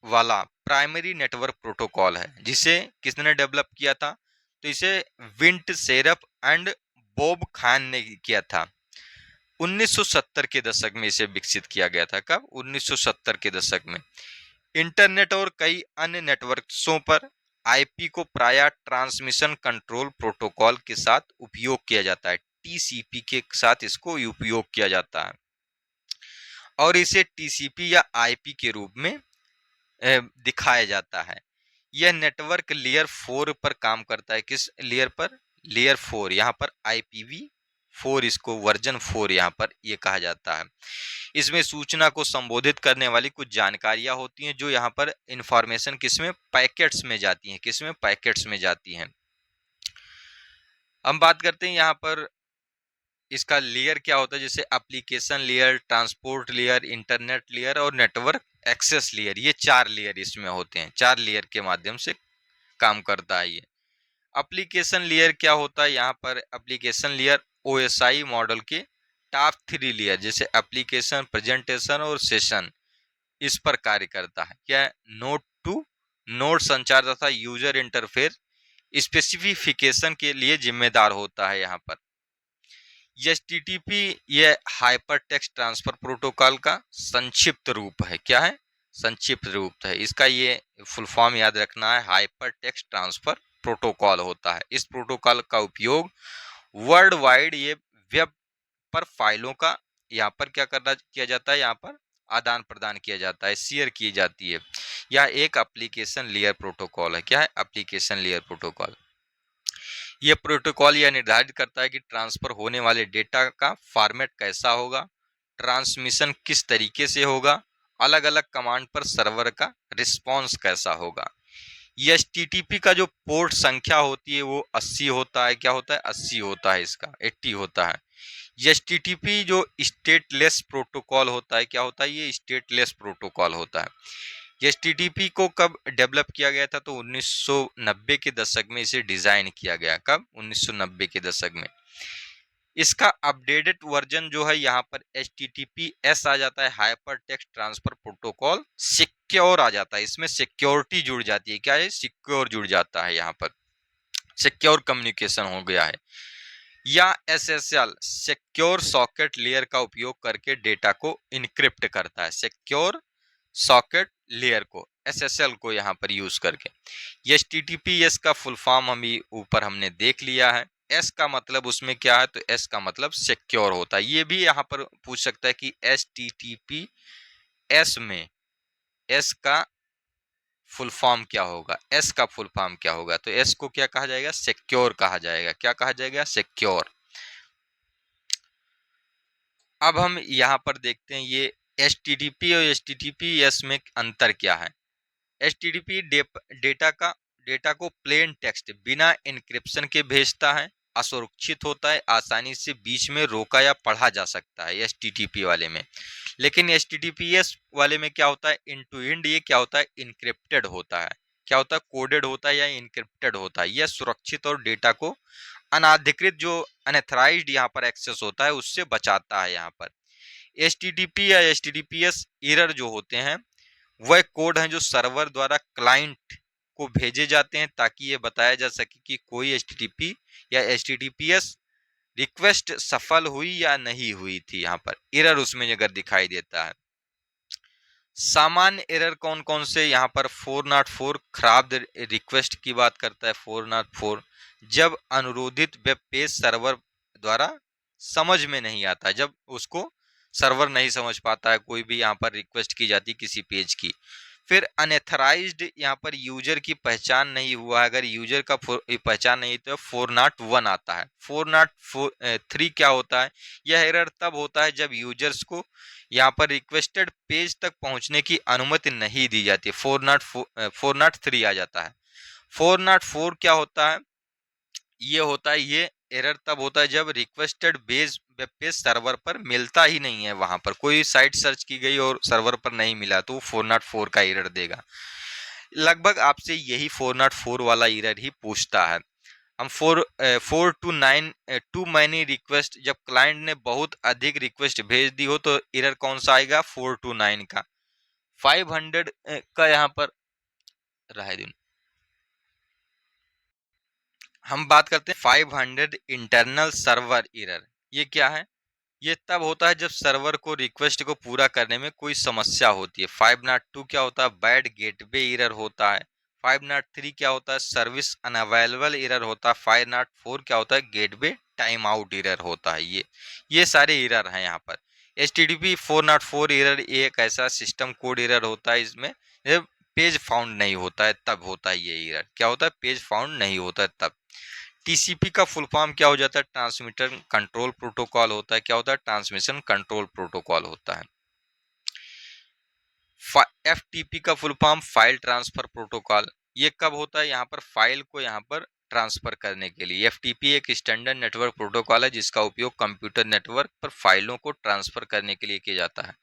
वाला प्राइमरी नेटवर्क प्रोटोकॉल है, जिसे किसने डेवलप किया था? तो इसे विंट सेरप एंड बॉब खान ने किया था। 1970 के दशक में इसे विकसित किया गया था। कब? 1970 के दशक में। इंटरनेट और कई अन्य नेटवर्क्सों पर आईपी को प्रायः ट्रांसमिशन कंट्रोल प्रोटोकॉल के साथ उपयोग किया जाता है, टीसीपी के साथ इसको उपयोग किया जाता है, और इसे टीसीपी या आईपी के रूप में दिखाया जाता है। यह नेटवर्क लेयर 4 पर काम करता है। किस लेयर पर? लेयर 4। यहाँ पर IPv4, इसको वर्जन 4 यहाँ पर ये कहा जाता है। इसमें सूचना को संबोधित करने वाली कुछ जानकारियां होती हैं, जो यहाँ पर इंफॉर्मेशन किसमें? पैकेट्स में जाती हैं। किसमें? पैकेट्स में जाती हैं। हम बात करते हैं यहाँ पर इसका लेयर क्या होता है, जैसे application layer, transport layer, internet layer और नेटवर्क एक्सेस लेयर। ये 4 लेयर इसमें होते हैं। 4 लेयर के माध्यम से काम करता है ये। एप्लीकेशन लेयर क्या होता है? यहाँ पर एप्लीकेशन लेयर OSI मॉडल के टॉप 3 लेयर, जैसे एप्लीकेशन, प्रेजेंटेशन और सेशन, इस पर कार्य करता है। क्या है? नोड टू नोड संचार तथा यूजर इंटरफेस स्पेसिफिकेशन के लिए जिम्मेदार होता है। यहाँ पर HTTP ये हाइपर टेक्स्ट ट्रांसफर प्रोटोकॉल का संक्षिप्त रूप है। क्या है? संक्षिप्त रूप है इसका। ये फुल फॉर्म याद रखना है, हाइपर टेक्स्ट ट्रांसफर प्रोटोकॉल होता है। इस प्रोटोकॉल का उपयोग वर्ल्ड वाइड ये वेब पर फाइलों का यहाँ पर क्या करना किया जाता है? यहाँ पर आदान प्रदान किया जाता है, शेयर की जाती है। यह एक एप्लीकेशन लेयर प्रोटोकॉल है। क्या है? Application layer protocol. यह प्रोटोकॉल यह निर्धारित करता है कि ट्रांसफर होने वाले डेटा का फॉर्मेट कैसा होगा, ट्रांसमिशन किस तरीके से होगा, अलग अलग कमांड पर सर्वर का रिस्पॉन्स कैसा होगा। HTTP का जो पोर्ट संख्या होती है वो 80 होता है। क्या होता है? 80 होता है, इसका 80 होता है। HTTP जो स्टेटलेस प्रोटोकॉल होता है, क्या होता है? ये स्टेटलेस प्रोटोकॉल होता है। HTTP को कब डेवलप किया गया था? तो 1990 के दशक में इसे डिजाइन किया गया। कब? 1990 के दशक में। इसका अपडेटेड वर्जन जो है यहाँ पर HTTPS आ जाता है, hypertext transfer protocol secure आ जाता है। इसमें सिक्योरिटी जुड़ जाती है। क्या है? सिक्योर जुड़ जाता है। यहाँ पर सिक्योर कम्युनिकेशन हो गया है। या SSL सिक्योर सॉकेट लेयर का उपयोग करके डेटा को इनक्रिप्ट करता है। सिक्योर सॉकेट लेयर को, SSL को यहाँ पर यूज करके। HTTPS का फुल फॉर्म ऊपर हमने देख लिया है। S का मतलब उसमें क्या है? तो S का मतलब सिक्योर होता है। ये भी यहाँ पर पूछ सकता है कि HTTPS में S का फुल फॉर्म क्या होगा? S का फुल फॉर्म क्या होगा? तो S को क्या कहा जाएगा? सिक्योर कहा जाएगा। क्या कहा जाएगा? सिक्योर। अब हम यहाँ पर देखते हैं ये HTTP और HTTPS में अंतर क्या है। HTTP डेटा को प्लेन टेक्स्ट बिना इंक्रिप्शन के भेजता है, असुरक्षित होता है, आसानी से बीच में रोका या पढ़ा जा सकता है HTTP वाले में। लेकिन HTTPS वाले में क्या होता है? एंड टू एंड ये क्या होता है? इनक्रिप्टेड होता है। क्या होता है? कोडेड होता है या इनक्रिप्टेड होता है। यह सुरक्षित और डेटा को अनाधिकृत जो अनऑथराइज्ड यहाँ पर एक्सेस होता है उससे बचाता है। यहाँ पर HTTP या HTTPS एरर जो होते हैं वह कोड हैं जो सर्वर द्वारा क्लाइंट को भेजे जाते हैं, ताकि ये बताया जा सके कि कोई HTTP या HTTPS रिक्वेस्ट सफल हुई या नहीं हुई थी। यहाँ पर एरर उसमें अगर दिखाई देता है। सामान्य एरर कौन कौन से? यहाँ पर 404 खराब रिक्वेस्ट की बात करता है। 404 जब अनुरोधित वेब पेज सर्वर द्वारा समझ में नहीं आता, जब उसको सर्वर नहीं समझ पाता है, कोई भी यहाँ पर रिक्वेस्ट की जाती किसी पेज की। फिर अनऑथराइज्ड यहाँ पर यूजर की पहचान नहीं हुआ है। अगर यूजर का पहचान नहीं तो 401 आता है। 403 क्या होता है? यह एरर तब होता है जब यूजर्स को यहाँ पर रिक्वेस्टेड पेज तक पहुंचने की अनुमति नहीं दी जाती। 403 आ जाता है। 404 क्या होता है? ये होता है, ये एरर तब होता है जब रिक्वेस्टेड वेब पेज सर्वर पर मिलता ही नहीं है। वहां पर कोई साइट सर्च की गई और सर्वर पर नहीं मिला तो 404 का एरर देगा। लगभग आपसे यही 404 वाला एरर ही पूछता है। हम 4 to 9 टू मैनी रिक्वेस्ट, जब क्लाइंट ने बहुत अधिक रिक्वेस्ट भेज दी हो तो एरर कौन सा आएगा, 4 to 9 का। 500 का यहाँ पर रहा दिन। हम बात करते हैं 500 इंटरनल सर्वर एरर। ये क्या है, ये तब होता है जब सर्वर को रिक्वेस्ट को पूरा करने में कोई समस्या होती है। 502 क्या होता है, बैड गेटवे एरर होता है। 503 क्या होता है, सर्विस अनअवेलेबल एरर होता है। 504 क्या होता है, गेटवे टाइम आउट एरर होता है। ये सारे एरर हैं यहाँ पर। HTTP 404 एरर एक ऐसा सिस्टम कोड एरर होता है, इसमें पेज फाउंड नहीं होता है तब होता है ये एरर। क्या होता है, पेज फाउंड नहीं होता है तब। टीसीपी का फुल फॉर्म क्या हो जाता है, ट्रांसमिटर कंट्रोल प्रोटोकॉल होता है। क्या होता है, ट्रांसमिशन कंट्रोल प्रोटोकॉल होता है। एफटीपी का full form file transfer protocol. ये कब होता है, यहाँ पर फाइल को यहाँ पर ट्रांसफर करने के लिए। एफटीपी एक स्टैंडर्ड नेटवर्क प्रोटोकॉल है जिसका उपयोग कंप्यूटर नेटवर्क पर फाइलों को ट्रांसफर करने के लिए किया जाता है।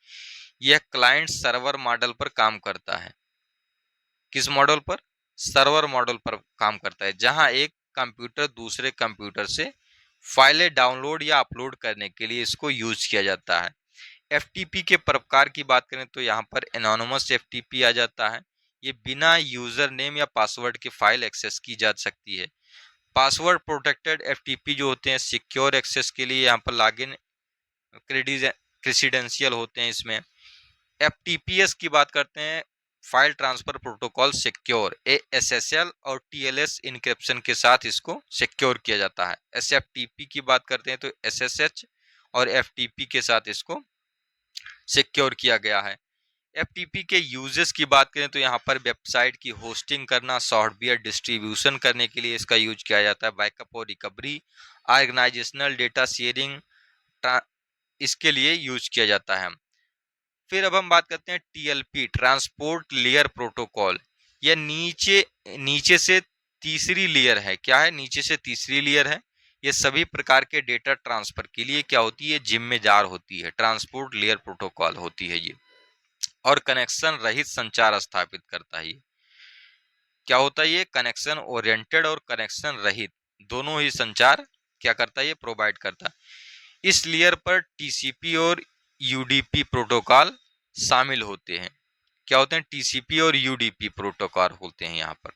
यह क्लाइंट सर्वर मॉडल पर काम करता है। किस मॉडल पर, सर्वर मॉडल पर काम करता है, जहां एक कंप्यूटर दूसरे कंप्यूटर से फाइलें डाउनलोड या अपलोड करने के लिए इसको यूज किया जाता है। एफटीपी के प्रकार की बात करें तो यहाँ पर एनोनिमस एफटीपी आ जाता है। ये बिना यूजर नेम या पासवर्ड के फाइल एक्सेस की जा सकती है। पासवर्ड प्रोटेक्टेड एफटीपी जो होते हैं सिक्योर एक्सेस के लिए यहाँ पर लॉगिन क्रेडेंशियल होते हैं इसमें। एफटीपीएस की बात करते हैं, file transfer protocol secure. SSL और टीएलएस इनक्रिप्शन के साथ इसको सिक्योर किया जाता है। एसएफटीपी की बात करते हैं तो एसएसएच और एफटीपी के साथ इसको सिक्योर किया गया है। एफटीपी के यूजेस की बात करें तो यहाँ पर वेबसाइट की होस्टिंग करना, सॉफ्टवेयर डिस्ट्रीब्यूशन करने के लिए इसका यूज किया जाता है। बैकअप और रिकवरी, ऑर्गेनाइजेशनल डेटा शेयरिंग, इसके लिए यूज किया जाता है। फिर अब हम बात करते हैं टीएलपी, ट्रांसपोर्ट लेयर प्रोटोकॉल। यह नीचे नीचे से तीसरी लेयर है। क्या है, नीचे से तीसरी लेयर है। ये सभी प्रकार के डेटा ट्रांसफर के लिए क्या होती है, जिम्मेदार होती है। ट्रांसपोर्ट लेयर प्रोटोकॉल होती है ये, और कनेक्शन रहित संचार स्थापित करता है ये। क्या होता है, ये कनेक्शन ओरिएंटेड और कनेक्शन रहित दोनों ही संचार क्या करता है, ये प्रोवाइड करता है। इस लेयर पर टीसीपी और यूडीपी प्रोटोकॉल शामिल होते हैं। क्या होते हैं, टीसीपी और यूडीपी प्रोटोकॉल होते हैं यहाँ पर।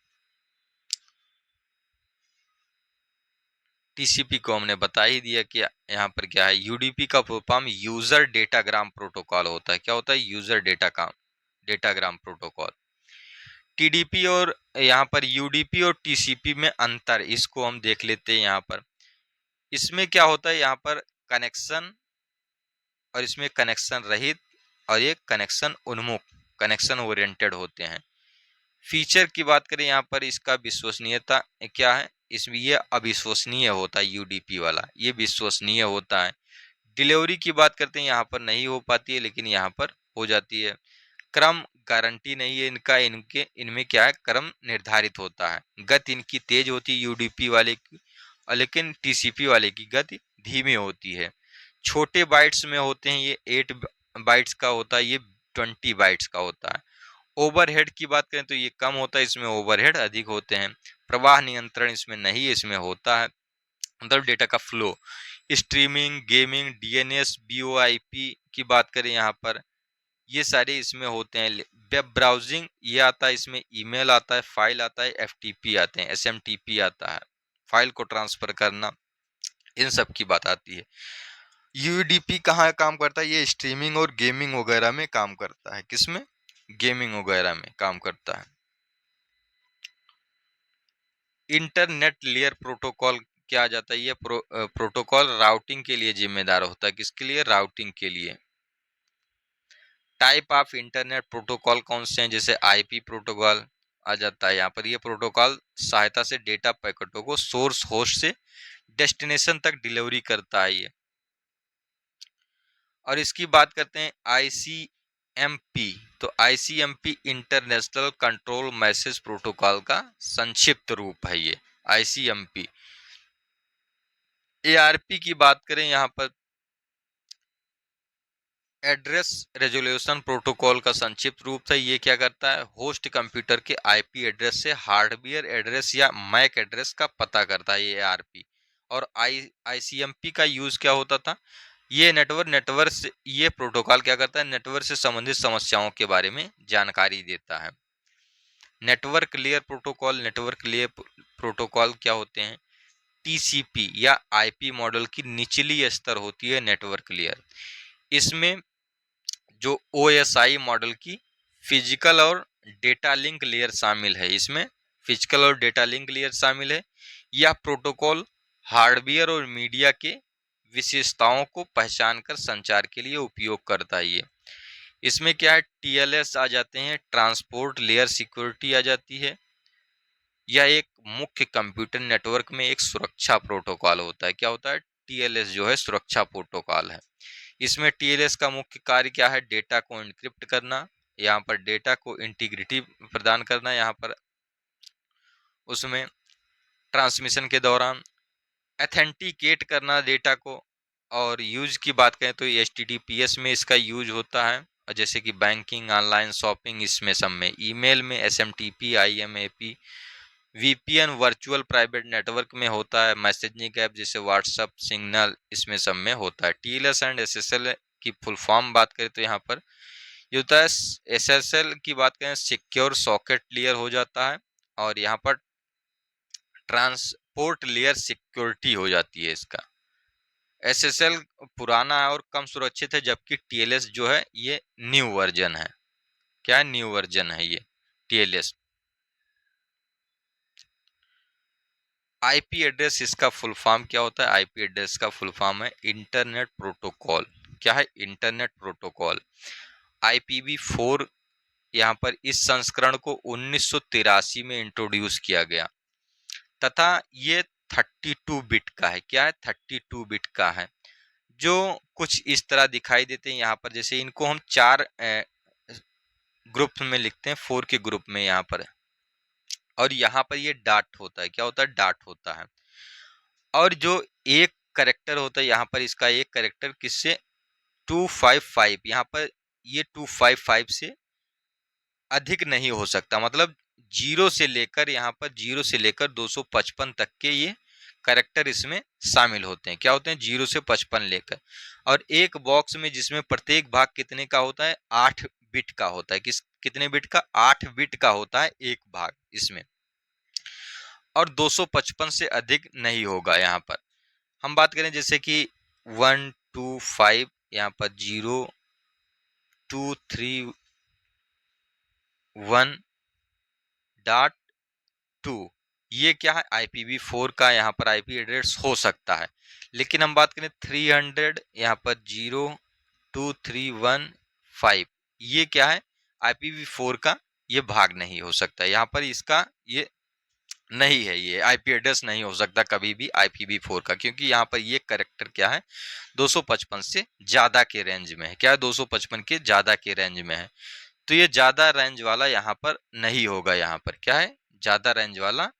टीसीपी को हमने बता ही दिया कि यहाँ पर क्या है। यूडीपी का full form user datagram protocol होता है। क्या होता है, यूजर डेटाग्राम प्रोटोकॉल। टीडीपी और यहाँ पर यूडीपी और टीसीपी में अंतर, इसको हम देख लेते हैं यहाँ पर। इसमें क्या होता है, यहाँ पर कनेक्शन और इसमें कनेक्शन रहित और ये कनेक्शन उन्मुख, कनेक्शन ओरिएंटेड होते हैं। फीचर की बात करें यहाँ पर, इसका विश्वसनीयता क्या है, इसमें ये अविश्वसनीय होता है। यूडीपी वाला ये विश्वसनीय होता है। डिलीवरी की बात करते हैं, यहाँ पर नहीं हो पाती है लेकिन यहाँ पर हो जाती है। क्रम गारंटी नहीं है इनका, इनमें क्या है, क्रम निर्धारित होता है। गति इनकी तेज होती है यूडीपी वाले की, लेकिन टीसीपी वाले की गति धीमी होती है। छोटे बाइट्स में होते हैं, ये 8 बाइट्स का होता है, ये 20 बाइट्स का होता है। ओवरहेड की बात करें तो ये कम होता है, इसमें ओवरहेड अधिक होते हैं। प्रवाह नियंत्रण इसमें नहीं, इसमें होता है, मतलब डेटा का फ्लो। स्ट्रीमिंग, गेमिंग, डीएनएस, बीओआईपी की बात करें यहाँ पर, ये सारे इसमें होते हैं। वेब ब्राउजिंग ये आता है, इसमें ईमेल आता है, फाइल आता है, एफटीपी आते हैं, एसएमटीपी आता है, फाइल को ट्रांसफर करना, इन सब की बात आती है। यूडीपी कहाँ काम करता है, ये स्ट्रीमिंग और गेमिंग वगैरह में काम करता है। किसमें, गेमिंग वगैरह में काम करता है। इंटरनेट लेयर प्रोटोकॉल क्या आ जाता है, ये प्रोटोकॉल राउटिंग के लिए जिम्मेदार होता है। किसके लिए, राउटिंग के लिए। टाइप ऑफ इंटरनेट प्रोटोकॉल कौन से हैं, जैसे आईपी प्रोटोकॉल आ जाता है यहाँ पर। ये प्रोटोकॉल सहायता से डेटा पैकेटों को सोर्स होस्ट से डेस्टिनेशन तक डिलीवरी करता है ये। और इसकी बात करते हैं आईसीएमपी, तो ICMP international control message protocol का संक्षिप्त रूप है ये आईसीएमपी। एआरपी की बात करें यहाँ पर, एड्रेस रेजोल्यूशन प्रोटोकॉल का संक्षिप्त रूप था। ये क्या करता है, होस्ट कंप्यूटर के आईपी एड्रेस से हार्डवेयर एड्रेस या मैक एड्रेस का पता करता है, ये आरपी। और आईसीएमपी का यूज क्या होता था, ये नेटवर्क से, ये प्रोटोकॉल क्या करता है, नेटवर्क से संबंधित समस्याओं के बारे में जानकारी देता है। Network layer protocol, network layer protocol क्या होते हैं, टीसीपी या आईपी मॉडल की निचली स्तर होती है नेटवर्क लेयर। इसमें जो ओएसआई मॉडल की फिजिकल और डेटा लिंक लेयर शामिल है, इसमें फिजिकल और डेटा लिंक लेयर शामिल है। यह प्रोटोकॉल हार्डवेयर और मीडिया के विशेषताओं को पहचान कर संचार के लिए उपयोग करता है। ये इसमें क्या है, टीएलएस आ जाते हैं, ट्रांसपोर्ट लेयर सिक्योरिटी आ जाती है। यह एक मुख्य कंप्यूटर नेटवर्क में एक सुरक्षा प्रोटोकॉल होता है। क्या होता है, टीएलएस जो है सुरक्षा प्रोटोकॉल है। इसमें टीएलएस का मुख्य कार्य क्या है, डेटा को एन्क्रिप्ट करना, यहाँ पर डेटा को इंटीग्रिटी प्रदान करना, यहाँ पर उसमें ट्रांसमिशन के दौरान ऑथेंटिकेट करना डेटा को। और यूज की बात करें तो एचटीटीपीएस में इसका यूज होता है, और जैसे कि बैंकिंग, ऑनलाइन शॉपिंग, इसमें सब में। ईमेल में SMTP, IMAP, VPN virtual private network में होता है। मैसेजिंग ऐप जैसे व्हाट्सएप, सिग्नल, इसमें सब में होता है। टीएलएस एंड एसएसएल की फुल फॉर्म बात करें तो यहाँ पर ये होता है, एसएसएल की बात करें सिक्योर सॉकेट लेयर हो जाता है, और यहाँ पर ट्रांसपोर्ट लेयर सिक्योरिटी हो जाती है इसका। एसएसएल पुराना है और कम सुरक्षित है, जबकि टीएलएस जो है ये न्यू वर्जन है। क्या है, न्यू वर्जन है ये टीएलएस। आईपी एड्रेस, इसका फुल फॉर्म क्या होता है, आईपी एड्रेस का फुल फॉर्म है इंटरनेट प्रोटोकॉल। क्या है, इंटरनेट प्रोटोकॉल। IPv4 यहाँ पर इस संस्करण को 1983 में इंट्रोड्यूस किया गया, तथा ये 32 बिट का है। क्या है, 32 बिट का है, जो कुछ इस तरह दिखाई देते हैं यहाँ पर। जैसे इनको हम 4 ग्रुप में लिखते हैं, 4 के ग्रुप में यहाँ पर, और यहाँ पर ये डाट होता है। क्या होता है, डाट होता है। और जो एक करेक्टर होता है यहाँ पर, इसका एक करेक्टर किससे, 255, यहाँ पर ये 255 से अधिक नहीं हो सकता। मतलब जीरो से लेकर, यहाँ पर 0 से लेकर 255 तक के ये करेक्टर इसमें शामिल होते हैं। क्या होते हैं, 0 से 55 लेकर। और एक बॉक्स में जिसमें प्रत्येक भाग कितने का होता है, 8 बिट का होता है। कितने बिट का, 8 बिट का होता है एक भाग इसमें। और 255 से अधिक नहीं होगा। यहाँ पर हम बात करें जैसे कि 125, यहाँ पर 0231.2, ये क्या है, IPv4 का यहाँ पर आईपी एड्रेस हो सकता है। लेकिन हम बात करें 300, यहाँ पर 02315, ये क्या है, IPv4 का ये भाग नहीं हो सकता। यहाँ पर इसका ये नहीं है, ये आईपी एड्रेस नहीं हो सकता कभी भी IPv4 का, क्योंकि यहाँ पर ये करेक्टर क्या है, 255 से ज्यादा के रेंज में है। क्या है, 255 के ज्यादा के रेंज में है। तो ये ज्यादा रेंज वाला यहाँ पर नहीं होगा। यहाँ पर क्या है, ज्यादा रेंज वाला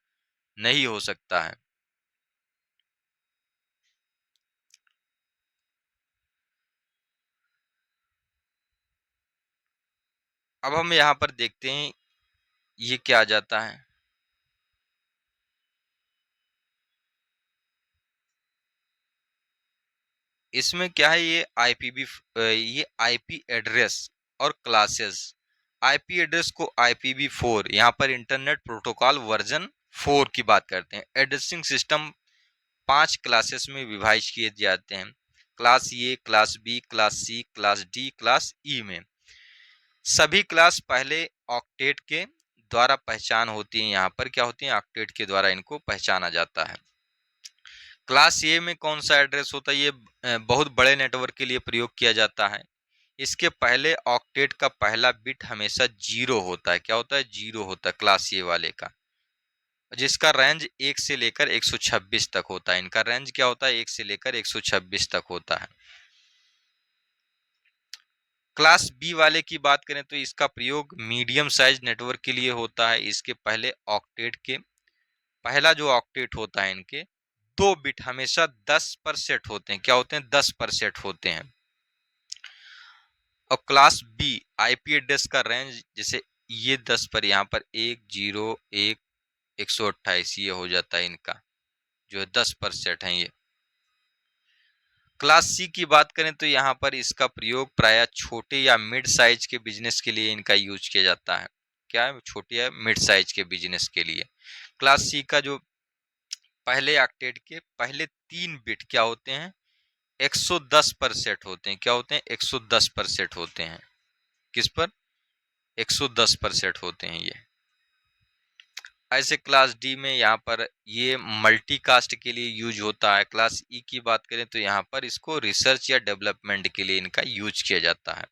नहीं हो सकता है। अब हम यहाँ पर देखते हैं ये क्या आ जाता है। इसमें क्या है, ये आईपी एड्रेस और क्लासेस। आईपी एड्रेस को IPv4, यहाँ पर इंटरनेट प्रोटोकॉल वर्जन 4 की बात करते हैं। एड्रेसिंग सिस्टम 5 क्लासेस में विभाजित किए जाते हैं, class A, class B, class C, class D, class E में। सभी क्लास पहले ऑक्टेट के द्वारा पहचान होती है। यहाँ पर क्या होती है, ऑक्टेट के द्वारा इनको पहचाना जाता है। क्लास ए में कौन सा एड्रेस होता है, ये बहुत बड़े नेटवर्क के लिए प्रयोग किया जाता है। इसके पहले ऑक्टेट का पहला बिट हमेशा 0 होता है। क्या होता है, 0 होता है क्लास ए वाले का, जिसका रेंज 1 से लेकर 126 तक होता है। इनका रेंज क्या होता है, 1 से लेकर 126 तक होता है। क्लास बी वाले की बात करें तो इसका प्रयोग मीडियम साइज नेटवर्क के लिए होता है। इसके पहले ऑक्टेट के, पहला जो ऑक्टेट होता है, इनके 2 बिट हमेशा 10 पर सेट होते हैं। क्या होते हैं, 10 पर सेट होते हैं। और क्लास बी आईपी एड्रेस का रेंज, जैसे ये 10 पर यहाँ पर 101.128 ये हो जाता है इनका, जो है 10 पर सेट है ये। क्लास सी की बात करें तो यहाँ पर इसका प्रयोग प्रायः छोटे या मिड साइज के बिजनेस के लिए इनका यूज किया जाता है। क्या है? छोटे या मिड साइज के बिजनेस के लिए। क्लास सी का जो पहले ऑक्टेट के पहले 3 बिट क्या होते हैं? 110 पर सेट होते हैं। क्या होते हैं? 110 पर सेट होते हैं। किस पर? 110 पर सेट होते हैं ये। ऐसे क्लास डी में यहाँ पर ये मल्टीकास्ट के लिए यूज होता है। क्लास ई की बात करें तो यहाँ पर इसको रिसर्च या डेवलपमेंट के लिए इनका यूज किया जाता है।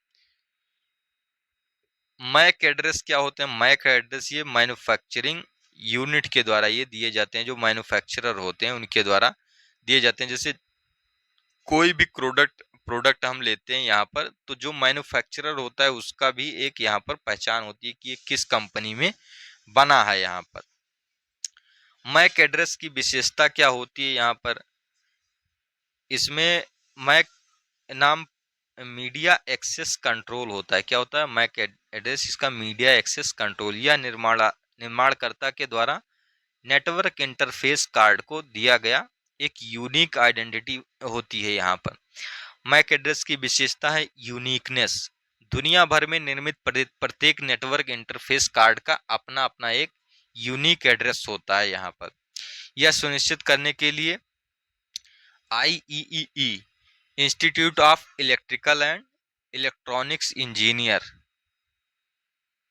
मैक एड्रेस क्या होते हैं? मैक एड्रेस ये मैन्युफैक्चरिंग यूनिट के द्वारा ये दिए जाते हैं, जो मैन्युफैक्चरर होते हैं उनके द्वारा दिए जाते हैं। जैसे कोई भी प्रोडक्ट हम लेते हैं यहाँ पर, तो जो मैन्युफैक्चरर होता है उसका भी एक यहाँ पर पहचान होती है कि ये किस कंपनी में बना है। यहाँ पर मैक एड्रेस की विशेषता क्या होती है? यहाँ पर इसमें मैक नाम मीडिया एक्सेस कंट्रोल होता है। क्या होता है? मैक एड्रेस इसका मीडिया एक्सेस कंट्रोल या निर्माणकर्ता के द्वारा नेटवर्क इंटरफेस कार्ड को दिया गया एक यूनिक आइडेंटिटी होती है। यहाँ पर मैक एड्रेस की विशेषता है यूनिकनेस। दुनिया भर में निर्मित प्रत्येक नेटवर्क इंटरफेस कार्ड का अपना अपना एक यूनिक एड्रेस होता है। यहाँ पर यह सुनिश्चित करने के लिए IEEE institute of electrical and electronics engineer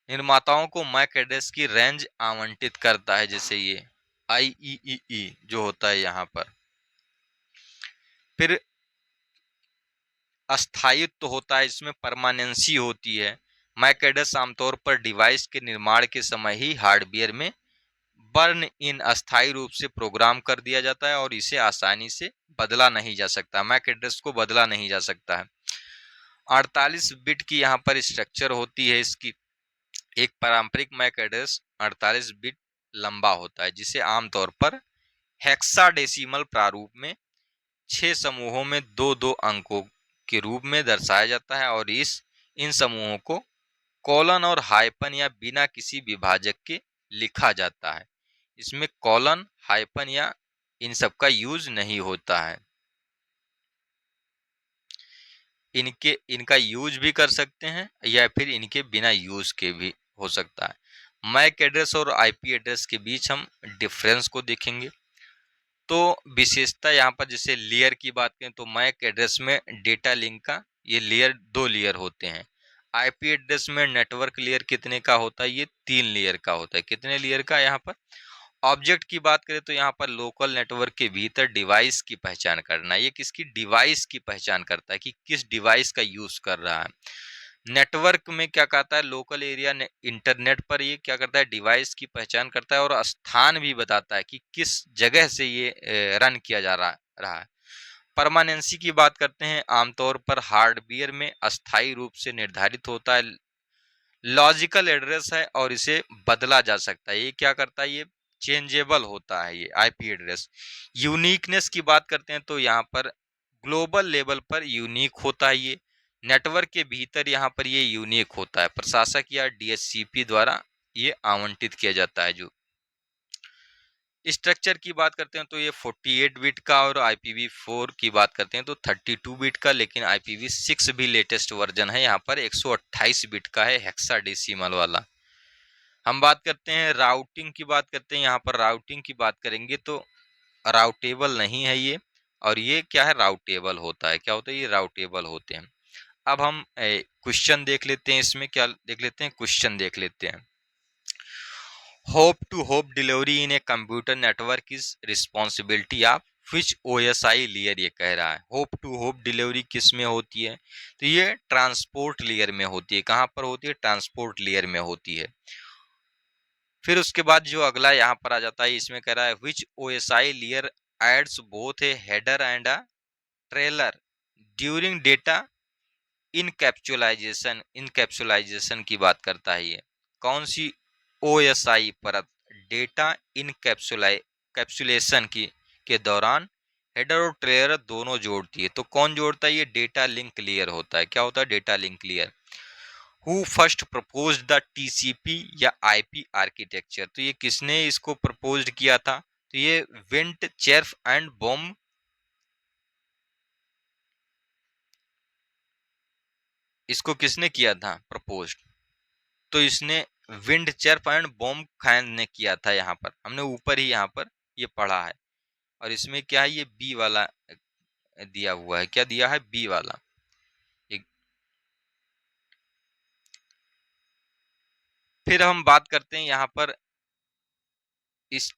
निर्माताओं को मैक एड्रेस की रेंज आवंटित करता है। जैसे ये IEEE जो होता है यहाँ पर। फिर अस्थायित्व होता है, इसमें परमानेंसी होती है। मैक एड्रेस आमतौर पर डिवाइस के निर्माण के समय ही हार्डवेयर में बर्न इन अस्थायी रूप से प्रोग्राम कर दिया जाता है और इसे आसानी से बदला नहीं जा सकता। मैक एड्रेस को बदला नहीं जा सकता है। 48 बिट की यहाँ पर स्ट्रक्चर होती है इसकी। एक पारंपरिक मैक एड्रेस 48 बिट लंबा होता है, जिसे आमतौर पर हेक्साडेसिमल प्रारूप में 6 समूहों में 2-2 अंकों के रूप में दर्शाया जाता है और इन समूहों को कॉलन और हाइपन या बिना किसी विभाजक के लिखा जाता है। इसमें कॉलन, हाइपन या इन सब का यूज नहीं होता है। इनका यूज भी कर सकते हैं या फिर इनके बिना यूज के भी हो सकता है। मैक एड्रेस और आईपी एड्रेस के बीच हम डिफरेंस को देखेंगे। तो विशेषता यहाँ पर जैसे लेयर की बात करें तो मैक एड्रेस में डेटा लिंक का ये लेयर 2 लेयर होते हैं। आईपी एड्रेस में नेटवर्क लेयर कितने का होता है? ये 3 लेयर का होता है। कितने लेयर का? यहाँ पर ऑब्जेक्ट की बात करें तो यहाँ पर लोकल नेटवर्क के भीतर डिवाइस की पहचान करना। ये किसकी? डिवाइस की पहचान करता है कि किस डिवाइस का यूज कर रहा है। नेटवर्क में क्या कहता है? लोकल एरिया इंटरनेट पर ये क्या करता है? डिवाइस की पहचान करता है और स्थान भी बताता है कि किस जगह से ये रन किया जा रहा है। परमानेंसी की बात करते हैं, आमतौर पर हार्डवेयर में अस्थायी रूप से निर्धारित होता है। लॉजिकल एड्रेस है और इसे बदला जा सकता है। ये क्या करता है? ये चेंजेबल होता है ये आईपी एड्रेस। यूनिकनेस की बात करते हैं तो यहाँ पर ग्लोबल लेवल पर यूनिक होता है। ये नेटवर्क के भीतर यहाँ पर ये यूनिक होता है। प्रशासक या डीएचसीपी द्वारा ये आवंटित किया जाता है। जो स्ट्रक्चर की बात करते हैं तो ये 48 बिट का और IPv4 की बात करते हैं तो 32 बिट का, लेकिन IPv6 भी लेटेस्ट वर्जन है। यहाँ पर 128 बिट का है, हेक्साडेसिमल वाला। हम बात करते हैं राउटिंग की बात करते हैं। यहाँ पर राउटिंग की बात करेंगे तो राउटेबल नहीं है ये, और ये क्या है? राउटेबल होता है। क्या होता है? ये राउटेबल होते हैं। अब हम क्वेश्चन देख लेते हैं। इसमें क्या देख लेते हैं? क्वेश्चन देख लेते हैं। Hop to hop delivery in a computer network is responsibility of which OSI layer, ये कह रहा है। होप टू होप डिलीवरी किस में होती है? तो ये ट्रांसपोर्ट लेयर में होती है। कहाँ पर होती है? ट्रांसपोर्ट लेयर में होती है। फिर उसके बाद जो अगला यहाँ पर आ जाता है, इसमें कह रहा है which OSI layer adds both a header and a trailer during data encapsulization की बात करता है। ये कौन सी OSI परत डेटा इनकैप्सुलेशन की के दौरान हेडर और टेलर दोनों जोड़ती है। तो कौन जोड़ता है? ये डेटा लिंक लेयर होता है। क्या होता है? Data link layer. Who first propose the TCP या आईपी आर्किटेक्चर? तो ये किसने इसको प्रपोज किया था? तो ये विंट चेर्फ एंड बॉम, इसको किसने किया था प्रपोज? तो इसने विंड चेर्फ एंड बॉम खैन ने किया था। यहाँ पर हमने ऊपर ही यहाँ पर ये पढ़ा है। और इसमें क्या है? ये बी वाला दिया हुआ है। क्या दिया है? बी वाला। एक, फिर हम बात करते हैं यहाँ पर इस,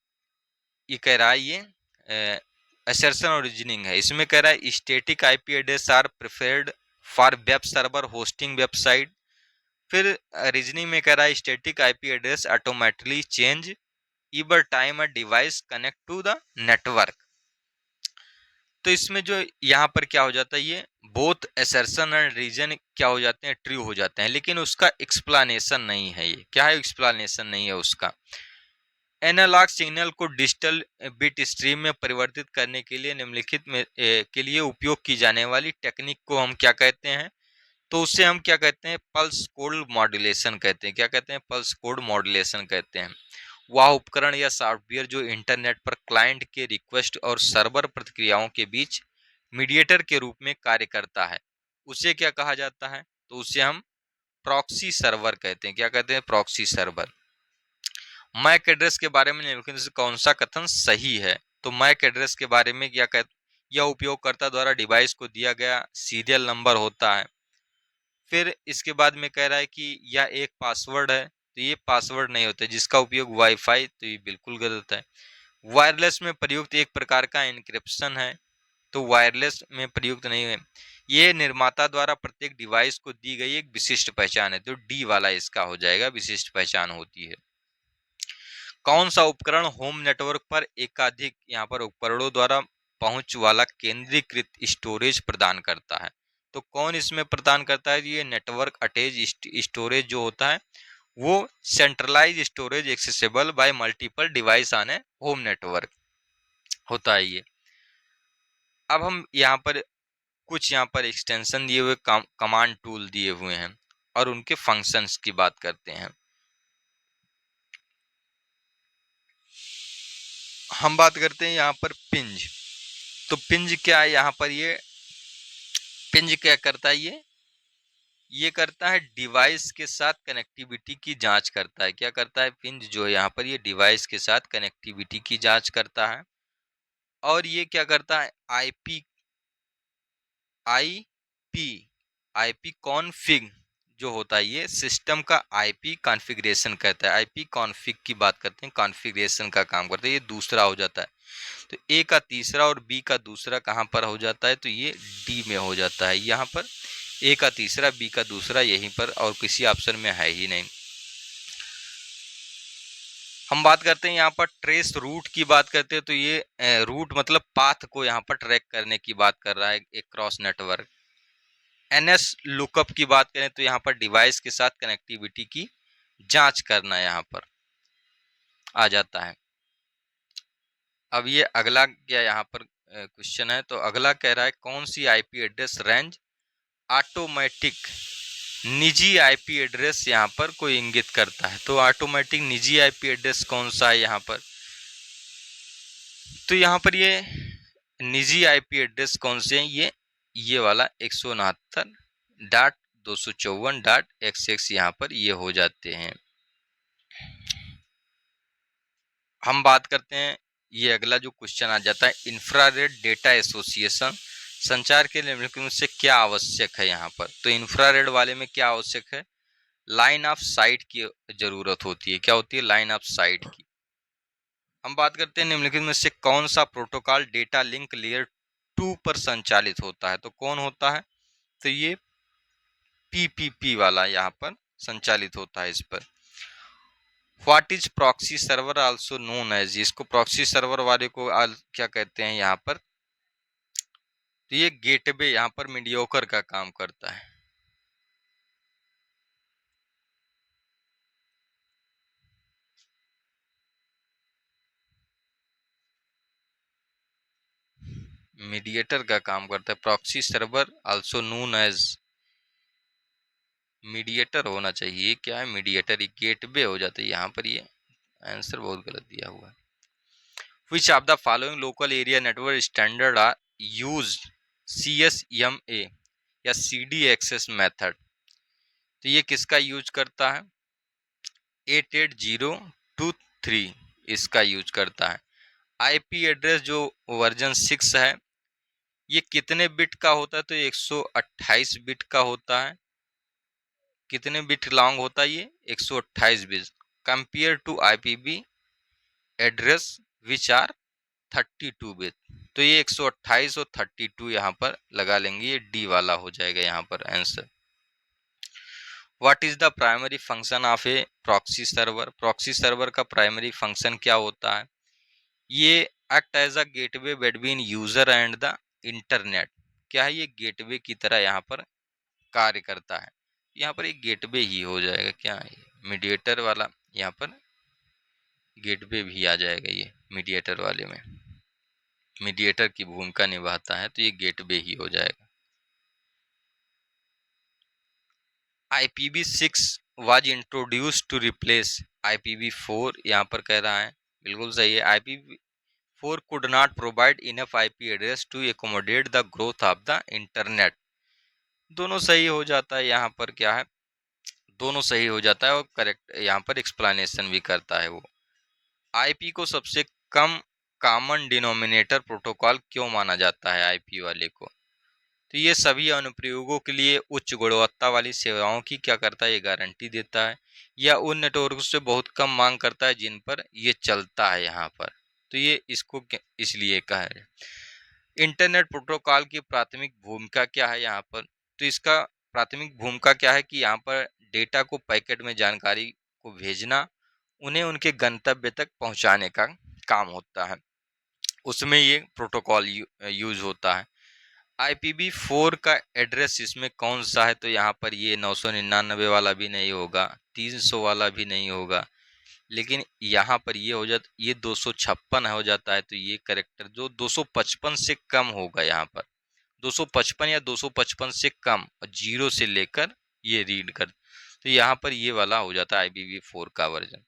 ये कह रहा है ये असर्शन और रीजनिंग है। इसमें कह रहा है static IP address are preferred for web server hosting website. फिर रीजनिंग में कह रहा है static IP address automatically change ever time a device connect to the network. तो इसमें जो यहाँ पर क्या हो जाता है, ये बोथ असर्शन एंड रीजन क्या हो जाते हैं? ट्रू हो जाते हैं। लेकिन उसका एक्सप्लेनेशन नहीं है। ये क्या है? एक्सप्लेनेशन नहीं है उसका। एनालॉग सिग्नल को डिजिटल बिट स्ट्रीम में परिवर्तित करने के लिए निम्नलिखित में के लिए उपयोग की जाने वाली टेक्निक को हम क्या कहते हैं? तो उससे हम क्या कहते हैं? पल्स कोड मॉड्यूलेशन कहते हैं। क्या कहते हैं? पल्स कोड मॉड्यूलेशन कहते हैं। वह उपकरण या सॉफ्टवेयर जो इंटरनेट पर क्लाइंट के रिक्वेस्ट और सर्वर प्रतिक्रियाओं के बीच मीडिएटर के रूप में कार्य करता है, उसे क्या कहा जाता है? तो उसे हम प्रॉक्सी सर्वर कहते हैं। क्या कहते हैं? Proxy server. मैक एड्रेस के बारे में निम्नलिखित में से कौन सा कथन सही है? तो मैक एड्रेस के बारे में क्या कहते? यह उपयोगकर्ता द्वारा डिवाइस को दिया गया सीरियल नंबर होता है। फिर इसके बाद में कह रहा है कि यह एक पासवर्ड है। तो ये पासवर्ड नहीं होता जिसका उपयोग वाईफाई, तो ये बिल्कुल गलत है। वायरलेस में प्रयुक्त एक प्रकार का एन्क्रिप्शन है। तो वायरलेस में प्रयुक्त नहीं है। ये निर्माता द्वारा प्रत्येक डिवाइस को दी गई एक विशिष्ट पहचान है। तो डी वाला इसका हो जाएगा, विशिष्ट पहचान होती है। कौन सा उपकरण होम नेटवर्क पर एकाधिक यहाँ पर उपकरणों द्वारा पहुंच वाला केंद्रीकृत स्टोरेज प्रदान करता है? तो कौन इसमें प्रदान करता है? ये नेटवर्क अटैच स्टोरेज जो होता है, वो centralise storage accessible by multiple device on a home network होता है ये। अब हम यहाँ पर कुछ यहाँ पर एक्सटेंशन दिए हुए, कमांड टूल दिए हुए हैं और उनके फंक्शंस की बात करते हैं। हम बात करते हैं यहाँ पर पिंज। तो पिंज क्या है? यहाँ पर ये पिंज क्या करता है? ये करता है डिवाइस के साथ कनेक्टिविटी की जांच करता है। क्या करता है? पिंज जो है यहाँ पर ये डिवाइस के साथ कनेक्टिविटी की जांच करता है। और ये क्या करता है? आईपी आईपी आईपी कॉन्फ़िग जो होता है, ये सिस्टम का आईपी कॉन्फ़िगरेशन कहता है। आईपी कॉन्फ़िग की बात करते हैं, कॉन्फ़िगरेशन का काम करता है। ये दूसरा हो जाता है। तो ए का तीसरा और बी का दूसरा कहाँ पर हो जाता है? तो ये डी में हो जाता है। यहाँ पर ए का तीसरा, बी का दूसरा, यहीं पर, और किसी ऑप्शन में है ही नहीं। हम बात करते हैं यहाँ पर ट्रेस रूट की बात करते हैं। तो ये रूट मतलब पाथ को यहाँ पर ट्रैक करने की बात कर रहा है, एक क्रॉस नेटवर्क। एनएस लुकअप की बात करें तो यहाँ पर डिवाइस के साथ कनेक्टिविटी की जांच करना यहाँ पर आ जाता है। अब ये अगला क्या यहाँ पर क्वेश्चन है? तो अगला कह रहा है कौन सी आईपी एड्रेस रेंज ऑटोमेटिक निजी आईपी एड्रेस यहाँ पर कोई इंगित करता है? तो ऑटोमेटिक निजी आईपी एड्रेस कौन सा है यहाँ पर? तो यहाँ पर ये निजी आईपी एड्रेस कौन से हैं? ये वाला 169.254.xx यहाँ पर ये हो जाते हैं। हम बात करते हैं, ये अगला जो क्वेश्चन आ जाता है, इंफ्रारेड डेटा एसोसिएशन संचार के लिए निम्नलिखित में से क्या आवश्यक है यहाँ पर? तो इंफ्रारेड वाले में क्या आवश्यक है? लाइन ऑफ साइट की जरूरत होती है। क्या होती है? लाइन ऑफ साइट की। हम बात करते हैं निम्नलिखित में से कौन सा प्रोटोकॉल डेटा लिंक लेयर 2 पर संचालित होता है? तो कौन होता है? तो ये पीपीपी वाला यहाँ पर संचालित होता है इस पर। What is proxy server also known as? इसको प्रॉक्सी सर्वर वाले को क्या कहते हैं यहाँ पर? तो ये गेटवे यहाँ पर मीडियोकर का काम करता है। मीडिएटर का काम करता है। Proxy server also known as, mediator होना चाहिए, क्या है मीडिएटर, ये गेटवे हो जाता है। यहाँ पर ये आंसर बहुत गलत दिया हुआ है। Which of the following local area network standard are used CSMA या CD एक्सेस मेथड, तो ये किसका यूज करता है? 88023 इसका यूज करता है। IP एड्रेस जो वर्जन 6 है, ये कितने बिट का होता है? तो 128 बिट का होता है। कितने बिट लॉन्ग होता है ये? 128 bit, compare to IPV address which are 32 bit. तो ये 128 और 32 यहाँ पर लगा लेंगे, ये डी वाला हो जाएगा यहाँ पर answer. What is the primary function of a proxy server? Proxy server का प्राइमरी फंक्शन क्या होता है? ये act as a gateway between user and the internet. क्या है? ये गेटवे की तरह यहाँ पर कार्य करता है। यहाँ पर एक गेटवे ही हो जाएगा, क्या है मीडिएटर वाला, यहाँ पर गेटवे भी आ जाएगा। ये मीडिएटर वाले में मीडिएटर की भूमिका निभाता है, तो ये गेटवे ही हो जाएगा। IPv6 was introduced to replace IPv4, यहाँ पर कह रहा है, बिल्कुल सही है। IPv4 could not provide enough IP address to accommodate the growth of the internet। दोनों सही हो जाता है यहाँ पर, क्या है, दोनों सही हो जाता है और करेक्ट यहाँ पर एक्सप्लेनेशन भी करता है वो। IP को सबसे कम कॉमन डिनोमिनेटर प्रोटोकॉल क्यों माना जाता है IP वाले को? तो ये सभी अनुप्रयोगों के लिए उच्च गुणवत्ता वाली सेवाओं की क्या करता है? ये गारंटी देता है, या उन नेटवर्क से बहुत कम मांग करता है जिन पर ये चलता है यहाँ पर। तो ये इसको इसलिए कहा है। इंटरनेट प्रोटोकॉल की प्राथमिक भूमिका क्या है यहाँ पर? तो इसका प्राथमिक भूमिका क्या है कि यहाँ पर डेटा को पैकेट में जानकारी को भेजना, उन्हें उनके गंतव्य तक पहुँचाने का काम होता है, उसमें ये प्रोटोकॉल यूज होता है। IPv4 का एड्रेस इसमें कौन सा है? तो यहाँ पर ये 999 वाला भी नहीं होगा, 300 वाला भी नहीं होगा, लेकिन यहाँ पर ये हो जाता, ये 256 हो जाता है। तो ये करेक्टर जो 255 से कम होगा, यहाँ पर 255 या 255 से कम और 0 से लेकर ये रीड कर, तो यहाँ पर ये वाला हो जाता है IPv4 का वर्जन।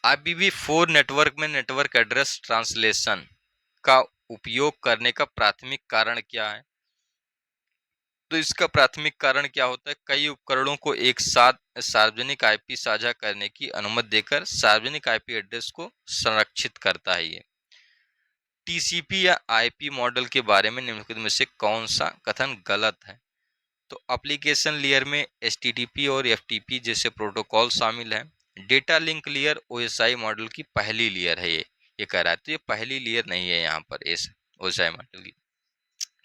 IPv4 नेटवर्क में नेटवर्क एड्रेस ट्रांसलेशन का उपयोग करने का प्राथमिक कारण क्या है? तो इसका प्राथमिक कारण क्या होता है? कई उपकरणों को एक साथ सार्वजनिक IP साझा करने की अनुमति देकर सार्वजनिक IP एड्रेस को संरक्षित करता है ये। TCP या IP मॉडल के बारे में निम्नलिखित में से कौन सा कथन गलत है? तो एप्लीकेशन लेयर में HTTP और FTP जैसे प्रोटोकॉल शामिल है। Data link layer OSI model की पहली लेयर है, ये कह रहा है, तो ये पहली लेयर नहीं है यहाँ पर OSI मॉडल की।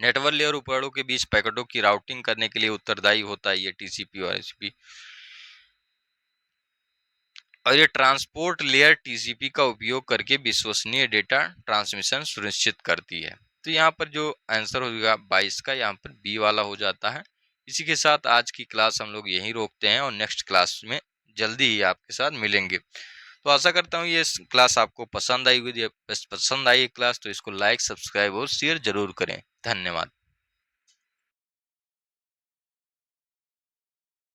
नेटवर्क लेयर उपकरणों के बीच पैकेटों की राउटिंग करने के लिए उत्तरदायी होता है ये TCP और HTTP। और ये ट्रांसपोर्ट लेयर TCP का उपयोग करके विश्वसनीय डेटा ट्रांसमिशन सुनिश्चित करती है। तो यहाँ पर जो आंसर होगा 22 का, यहाँ पर बी वाला हो जाता है। इसी के साथ आज की क्लास हम लोग यहीं रोकते हैं और नेक्स्ट क्लास में जल्दी ही आपके साथ मिलेंगे। तो आशा करता हूँ ये क्लास आपको पसंद आई होगी। पसंद आई क्लास तो इसको लाइक, सब्सक्राइब और शेयर जरूर करें। धन्यवाद।